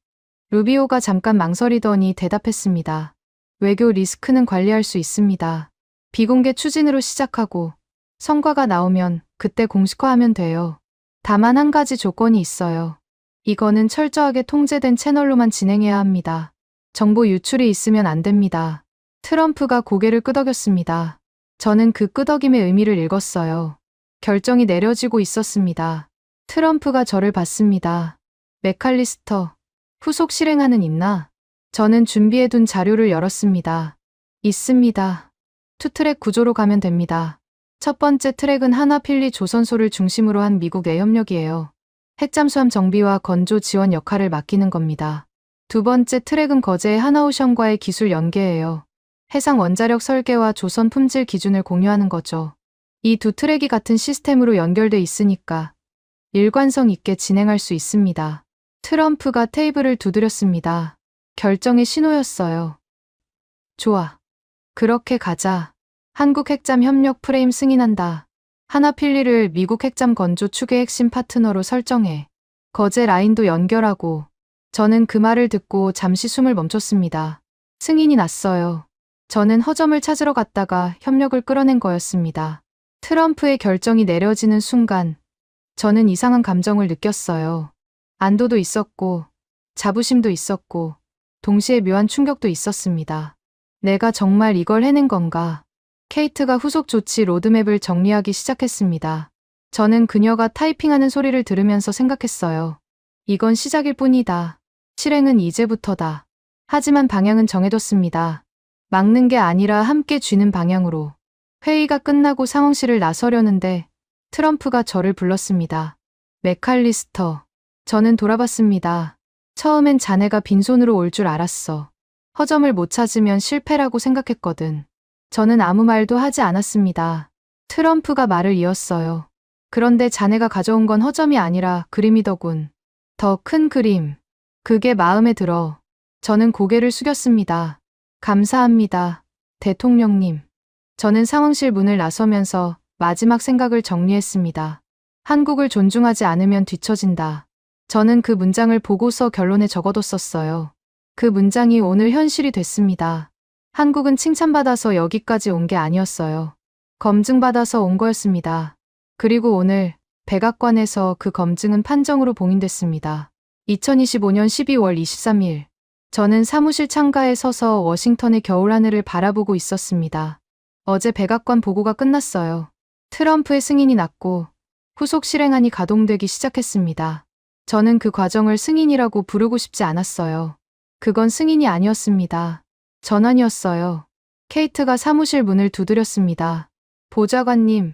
루비오가 잠깐 망설이더니 대답했습니다. 외교 리스크는 관리할 수 있습니다. 비공개 추진으로 시작하고 성과가 나오면 그때 공식화하면 돼요. 다만 한 가지 조건이 있어요. 이거는 철저하게 통제된 채널로만 진행해야 합니다. 정보 유출이 있으면 안 됩니다. 트럼프가 고개를 끄덕였습니다. 저는 그 끄덕임의 의미를 읽었어요. 결정이 내려지고 있었습니다. 트럼프가 저를 봤습니다. 맥칼리스터, 후속 실행안은 있나? 저는 준비해둔 자료를 열었습니다. 있습니다. 투트랙 구조로 가면 됩니다. 첫 번째 트랙은 하나필리 조선소를 중심으로 한 미국 내 협력이에요. 핵잠수함 정비와 건조 지원 역할을 맡기는 겁니다. 두 번째 트랙은 거제의 하나오션과의 기술 연계예요. 해상 원자력 설계와 조선 품질 기준을 공유하는 거죠. 이 두 트랙이 같은 시스템으로 연결돼 있으니까 일관성 있게 진행할 수 있습니다. 트럼프가 테이블을 두드렸습니다. 결정의 신호였어요. 좋아. 그렇게 가자. 한국 핵잠 협력 프레임 승인한다. 하나필리를 미국 핵잠 건조 축의 핵심 파트너로 설정해. 거제 라인도 연결하고. 저는 그 말을 듣고 잠시 숨을 멈췄습니다. 승인이 났어요. 저는 허점을 찾으러 갔다가 협력을 끌어낸 거였습니다. 트럼프의 결정이 내려지는 순간 저는 이상한 감정을 느꼈어요. 안도도 있었고 자부심도 있었고 동시에 묘한 충격도 있었습니다. 내가 정말 이걸 해낸 건가? 케이트가 후속 조치 로드맵을 정리하기 시작했습니다. 저는 그녀가 타이핑하는 소리를 들으면서 생각했어요. 이건 시작일 뿐이다. 실행은 이제부터다. 하지만 방향은 정해뒀습니다. 막는 게 아니라 함께 쥐는 방향으로. 회의가 끝나고 상황실을 나서려는데 트럼프가 저를 불렀습니다. 맥칼리스터. 저는 돌아봤습니다. 처음엔 자네가 빈손으로 올 줄 알았어. 허점을 못 찾으면 실패라고 생각했거든. 저는 아무 말도 하지 않았습니다. 트럼프가 말을 이었어요. 그런데 자네가 가져온 건 허점이 아니라 그림이더군. 더 큰 그림. 그게 마음에 들어. 저는 고개를 숙였습니다. 감사합니다. 대통령님. 저는 상황실 문을 나서면서 마지막 생각을 정리했습니다. 한국을 존중하지 않으면 뒤처진다. 저는 그 문장을 보고서 결론에 적어뒀었어요. 그 문장이 오늘 현실이 됐습니다. 한국은 칭찬받아서 여기까지 온 게 아니었어요. 검증받아서 온 거였습니다. 그리고 오늘 백악관에서 그 검증은 판정으로 봉인됐습니다. 2025년 12월 23일. 저는 사무실 창가에 서서 워싱턴의 겨울하늘을 바라보고 있었습니다. 어제 백악관 보고가 끝났어요. 트럼프의 승인이 났고 후속 실행안이 가동되기 시작했습니다. 저는 그 과정을 승인이라고 부르고 싶지 않았어요. 그건 승인이 아니었습니다. 전환이었어요. 케이트가 사무실 문을 두드렸습니다. 보좌관님,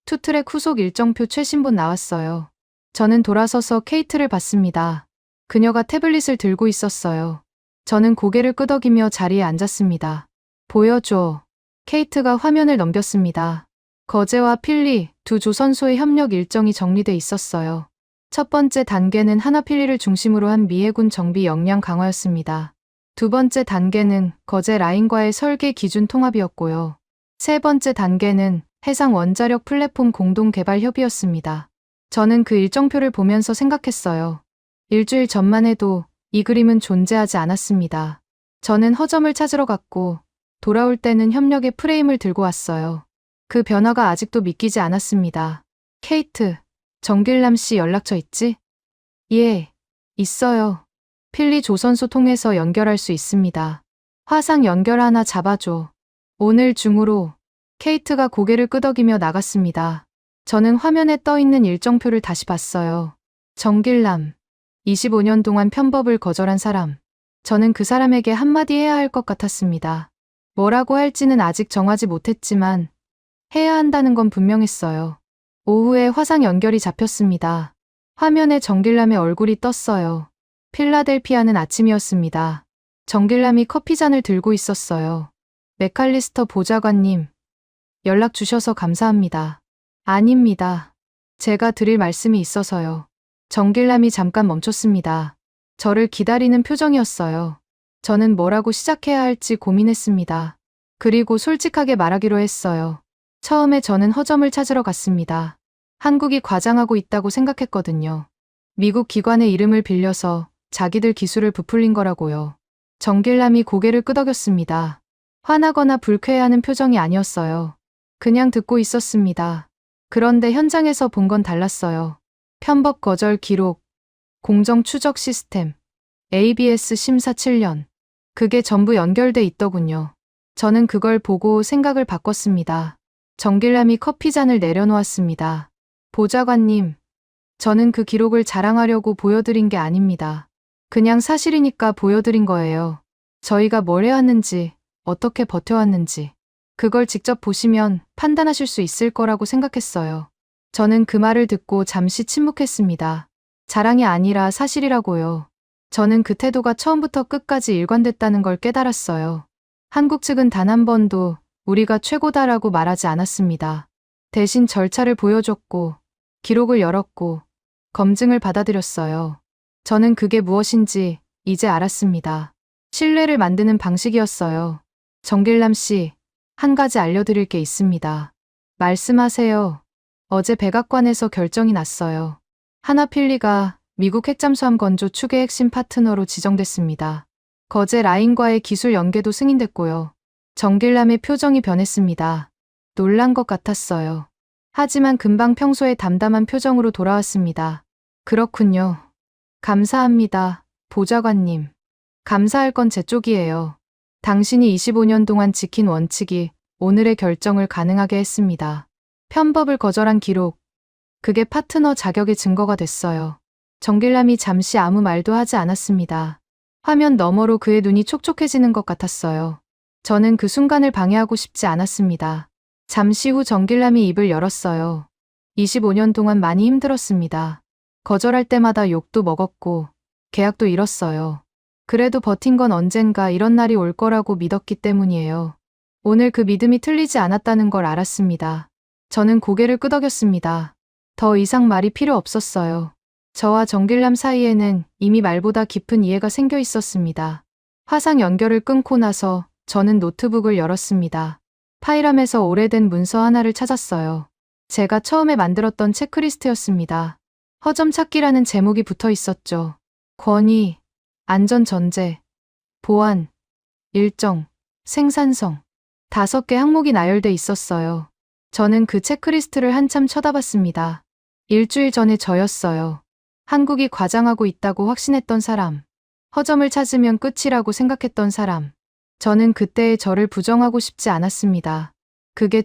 투트랙 후속 일정표 최신본 나왔어요. 저는 돌아서서 케이트를 봤습니다. 그녀가 태블릿을 들고 있었어요. 저는 고개를 끄덕이며 자리에 앉았습니다. 보여줘. 케이트가 화면을 넘겼습니다. 거제와 필리, 두 조선소의 협력 일정이 정리돼 있었어요. 첫 번째 단계는 하나필리를 중심으로 한 미해군 정비 역량 강화였습니다. 두 번째 단계는 거제 라인과의 설계 기준 통합이었고요. 세 번째 단계는 해상 원자력 플랫폼 공동 개발 협의였습니다. 저는 그 일정표를 보면서 생각했어요. 일주일 전만 해도 이 그림은 존재하지 않았습니다. 저는 허점을 찾으러 갔고 돌아올 때는 협력의 프레임을 들고 왔어요. 그 변화가 아직도 믿기지 않았습니다. 케이트, 정길남 씨 연락처 있지? 예, 있어요. 필리 조선소 통해서 연결할 수 있습니다. 화상 연결 하나 잡아줘. 오늘 중으로. 케이트가 고개를 끄덕이며 나갔습니다. 저는 화면에 떠있는 일정표를 다시 봤어요. 정길남. 25년 동안 편법을 거절한 사람. 저는 그 사람에게 한마디 해야 할 것 같았습니다. 뭐라고 할지는 아직 정하지 못했지만 해야 한다는 건 분명했어요. 오후에 화상 연결이 잡혔습니다. 화면에 정길남의 얼굴이 떴어요. 필라델피아는 아침이었습니다. 정길남이 커피잔을 들고 있었어요. 맥칼리스터 보좌관님, 연락 주셔서 감사합니다. 아닙니다. 제가 드릴 말씀이 있어서요. 정길남이 잠깐 멈췄습니다. 저를 기다리는 표정이었어요. 저는 뭐라고 시작해야 할지 고민했습니다. 그리고 솔직하게 말하기로 했어요. 처음에 저는 허점을 찾으러 갔습니다. 한국이 과장하고 있다고 생각했거든요. 미국 기관의 이름을 빌려서 자기들 기술을 부풀린 거라고요. 정길남이 고개를 끄덕였습니다. 화나거나 불쾌해하는 표정이 아니었어요. 그냥 듣고 있었습니다. 그런데 현장에서 본 건 달랐어요. 편법 거절 기록, 공정 추적 시스템, ABS 심사 7년. 그게 전부 연결돼 있더군요. 저는 그걸 보고 생각을 바꿨습니다. 정길남이 커피잔을 내려놓았습니다. 보좌관님, 저는 그 기록을 자랑하려고 보여드린 게 아닙니다. 그냥 사실이니까 보여드린 거예요. 저희가 뭘 해왔는지, 어떻게 버텨왔는지, 그걸 직접 보시면 판단하실 수 있을 거라고 생각했어요. 저는 그 말을 듣고 잠시 침묵했습니다. 자랑이 아니라 사실이라고요. 저는 그 태도가 처음부터 끝까지 일관됐다는 걸 깨달았어요. 한국 측은 단 한 번도 우리가 최고다라고 말하지 않았습니다. 대신 절차를 보여줬고, 기록을 열었고, 검증을 받아들였어요. 저는 그게 무엇인지 이제 알았습니다. 신뢰를 만드는 방식이었어요. 정길남 씨, 한 가지 알려드릴 게 있습니다. 말씀하세요. 어제 백악관에서 결정이 났어요. 하나필리가 미국 핵잠수함 건조 축의 핵심 파트너로 지정됐습니다. 거제 라인과의 기술 연계도 승인됐고요. 정길남의 표정이 변했습니다. 놀란 것 같았어요. 하지만 금방 평소의 담담한 표정으로 돌아왔습니다. 그렇군요. 감사합니다, 보좌관님. 감사할 건 제 쪽이에요. 당신이 25년 동안 지킨 원칙이 오늘의 결정을 가능하게 했습니다. 편법을 거절한 기록, 그게 파트너 자격의 증거가 됐어요. 정길남이 잠시 아무 말도 하지 않았습니다. 화면 너머로 그의 눈이 촉촉해지는 것 같았어요. 저는 그 순간을 방해하고 싶지 않았습니다. 잠시 후 정길남이 입을 열었어요. 25년 동안 많이 힘들었습니다. 거절할 때마다 욕도 먹었고 계약도 잃었어요. 그래도 버틴 건 언젠가 이런 날이 올 거라고 믿었기 때문이에요. 오늘 그 믿음이 틀리지 않았다는 걸 알았습니다. 저는 고개를 끄덕였습니다. 더 이상 말이 필요 없었어요. 저와 정길남 사이에는 이미 말보다 깊은 이해가 생겨 있었습니다. 화상 연결을 끊고 나서 저는 노트북을 열었습니다. 파일함에서 오래된 문서 하나를 찾았어요. 제가 처음에 만들었던 체크리스트였습니다. 허점 찾기라는 제목이 붙어 있었죠. 권위, 안전 전제, 보안, 일정, 생산성. 5개 항목이 나열돼 있었어요. 저는 그 체크리스트를 한참 쳐다봤습니다. 일주일 전에 저였어요. 한국이 과장하고 있다고 확신했던 사람. 허점을 찾으면 끝이라고 생각했던 사람. 저는 그때의 저를 부정하고 싶지 않았습니다. 그게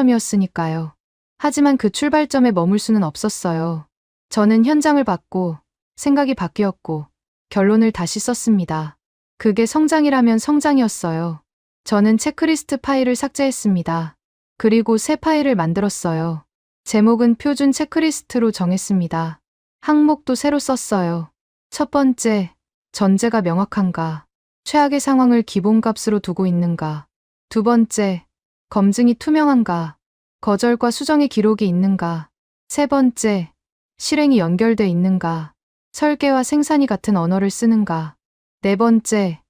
출발점이었으니까요. 하지만 그 출발점에 머물 수는 없었어요. 저는 현장을 봤고, 생각이 바뀌었고, 결론을 다시 썼습니다. 그게 성장이라면 성장이었어요. 저는 체크리스트 파일을 삭제했습니다. 그리고 새 파일을 만들었어요. 제목은 표준 체크리스트로 정했습니다. 항목도 새로 썼어요. 첫 번째, 전제가 명확한가? 최악의 상황을 기본값으로 두고 있는가? 두 번째, 검증이 투명한가? 거절과 수정의 기록이 있는가? 세 번째, 실행이 연결돼 있는가? 설계와 생산이 같은 언어를 쓰는가? 네 번째,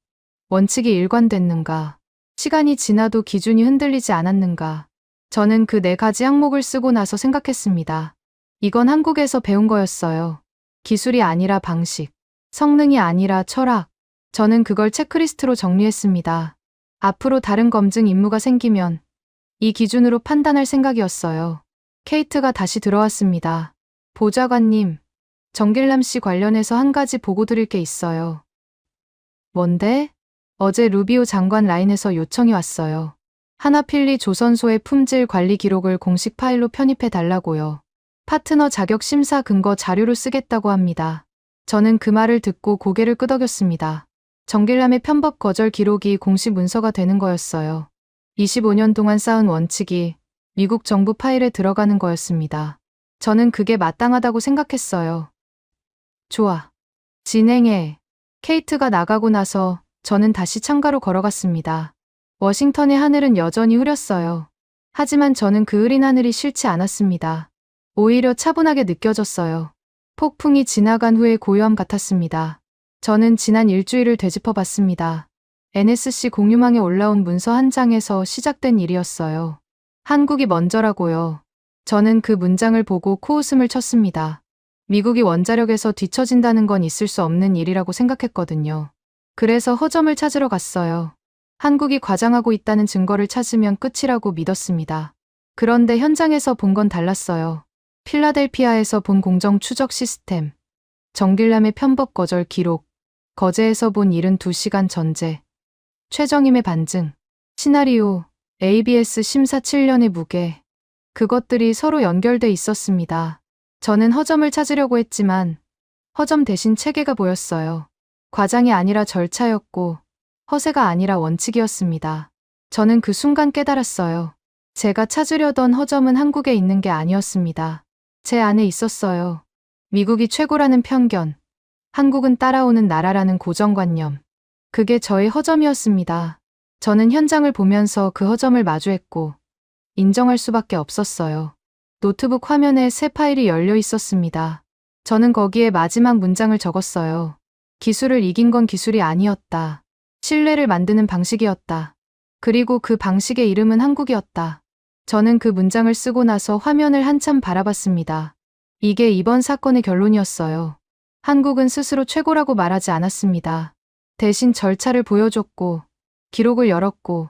원칙이 일관됐는가? 시간이 지나도 기준이 흔들리지 않았는가? 저는 그 4가지 항목을 쓰고 나서 생각했습니다. 이건 한국에서 배운 거였어요. 기술이 아니라 방식, 성능이 아니라 철학. 저는 그걸 체크리스트로 정리했습니다. 앞으로 다른 검증 임무가 생기면 이 기준으로 판단할 생각이었어요. 케이트가 다시 들어왔습니다. 보좌관님, 정길남 씨 관련해서 한 가지 보고 드릴 게 있어요. 뭔데? 어제 루비오 장관 라인에서 요청이 왔어요. 하나필리 조선소의 품질 관리 기록을 공식 파일로 편입해 달라고요. 파트너 자격 심사 근거 자료로 쓰겠다고 합니다. 저는 그 말을 듣고 고개를 끄덕였습니다. 정길남의 편법 거절 기록이 공식 문서가 되는 거였어요. 25년 동안 쌓은 원칙이 미국 정부 파일에 들어가는 거였습니다. 저는 그게 마땅하다고 생각했어요. 좋아. 진행해. 케이트가 나가고 나서 저는 다시 창가로 걸어갔습니다. 워싱턴의 하늘은 여전히 흐렸어요. 하지만 저는 그 흐린 하늘이 싫지 않았습니다. 오히려 차분하게 느껴졌어요. 폭풍이 지나간 후의 고요함 같았습니다. 저는 지난 일주일을 되짚어 봤습니다. NSC 공유망에 올라온 문서 한 장에서 시작된 일이었어요. 한국이 먼저라고요. 저는 그 문장을 보고 코웃음을 쳤습니다. 미국이 원자력에서 뒤처진다는 건 있을 수 없는 일이라고 생각했거든요. 그래서 허점을 찾으러 갔어요. 한국이 과장하고 있다는 증거를 찾으면 끝이라고 믿었습니다. 그런데 현장에서 본 건 달랐어요. 필라델피아에서 본 공정 추적 시스템, 정길남의 편법 거절 기록, 거제에서 본 72시간 전제, 최정임의 반증, 시나리오, ABS 심사 7년의 무게, 그것들이 서로 연결돼 있었습니다. 저는 허점을 찾으려고 했지만 허점 대신 체계가 보였어요. 과장이 아니라 절차였고 허세가 아니라 원칙이었습니다. 저는 그 순간 깨달았어요. 제가 찾으려던 허점은 한국에 있는 게 아니었습니다. 제 안에 있었어요. 미국이 최고라는 편견, 한국은 따라오는 나라라는 고정관념. 그게 저의 허점이었습니다. 저는 현장을 보면서 그 허점을 마주했고 인정할 수밖에 없었어요. 노트북 화면에 새 파일이 열려 있었습니다. 저는 거기에 마지막 문장을 적었어요. 기술을 이긴 건 기술이 아니었다. 신뢰를 만드는 방식이었다. 그리고 그 방식의 이름은 한국이었다. 저는 그 문장을 쓰고 나서 화면을 한참 바라봤습니다. 이게 이번 사건의 결론이었어요. 한국은 스스로 최고라고 말하지 않았습니다. 대신 절차를 보여줬고, 기록을 열었고,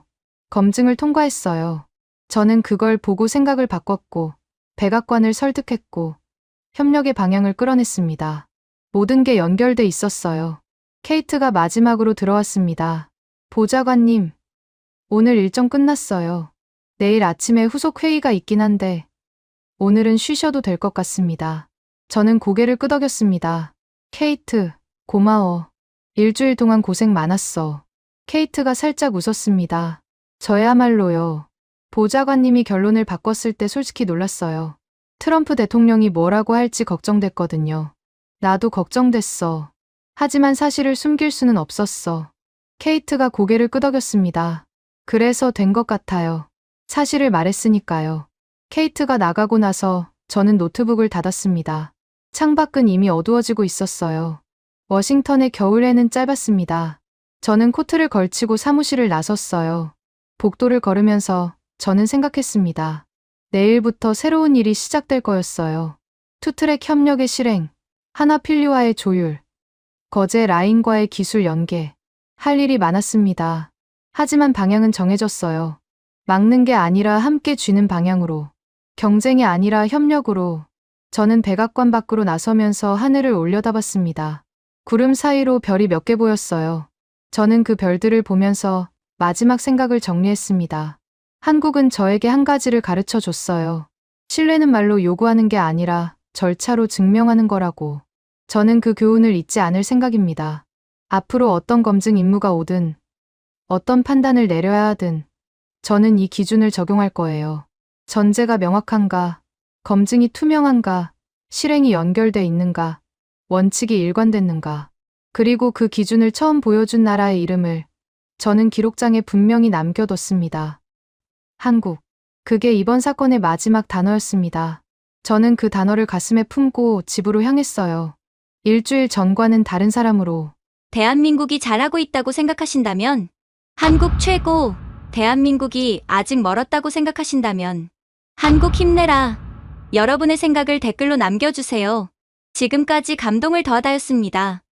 검증을 통과했어요. 저는 그걸 보고 생각을 바꿨고, 백악관을 설득했고, 협력의 방향을 끌어냈습니다. 모든 게 연결돼 있었어요. 케이트가 마지막으로 들어왔습니다. 보좌관님, 오늘 일정 끝났어요. 내일 아침에 후속 회의가 있긴 한데, 오늘은 쉬셔도 될 것 같습니다. 저는 고개를 끄덕였습니다. 케이트, 고마워. 일주일 동안 고생 많았어. 케이트가 살짝 웃었습니다. 저야말로요. 보좌관님이 결론을 바꿨을 때 솔직히 놀랐어요. 트럼프 대통령이 뭐라고 할지 걱정됐거든요. 나도 걱정됐어. 하지만 사실을 숨길 수는 없었어. 케이트가 고개를 끄덕였습니다. 그래서 된 것 같아요. 사실을 말했으니까요. 케이트가 나가고 나서 저는 노트북을 닫았습니다. 창밖은 이미 어두워지고 있었어요. 워싱턴의 겨울에는 짧았습니다. 저는 코트를 걸치고 사무실을 나섰어요. 복도를 걸으면서 저는 생각했습니다. 내일부터 새로운 일이 시작될 거였어요. 투트랙 협력의 실행, 하나필리와의 조율, 거제 라인과의 기술 연계. 할 일이 많았습니다. 하지만 방향은 정해졌어요. 막는 게 아니라 함께 쥐는 방향으로. 경쟁이 아니라 협력으로. 저는 백악관 밖으로 나서면서 하늘을 올려다봤습니다. 구름 사이로 별이 몇 개 보였어요. 저는 그 별들을 보면서 마지막 생각을 정리했습니다. 한국은 저에게 한 가지를 가르쳐 줬어요. 신뢰는 말로 요구하는 게 아니라 절차로 증명하는 거라고. 저는 그 교훈을 잊지 않을 생각입니다. 앞으로 어떤 검증 임무가 오든, 어떤 판단을 내려야 하든, 저는 이 기준을 적용할 거예요. 전제가 명확한가, 검증이 투명한가, 실행이 연결돼 있는가, 원칙이 일관됐는가, 그리고 그 기준을 처음 보여준 나라의 이름을 저는 기록장에 분명히 남겨뒀습니다. 한국. 그게 이번 사건의 마지막 단어였습니다. 저는 그 단어를 가슴에 품고 집으로 향했어요. 일주일 전과는 다른 사람으로. 대한민국이 잘하고 있다고 생각하신다면, 한국 최고, 대한민국이 아직 멀었다고 생각하신다면, 한국 힘내라. 여러분의 생각을 댓글로 남겨주세요. 지금까지 감동을 더하다였습니다.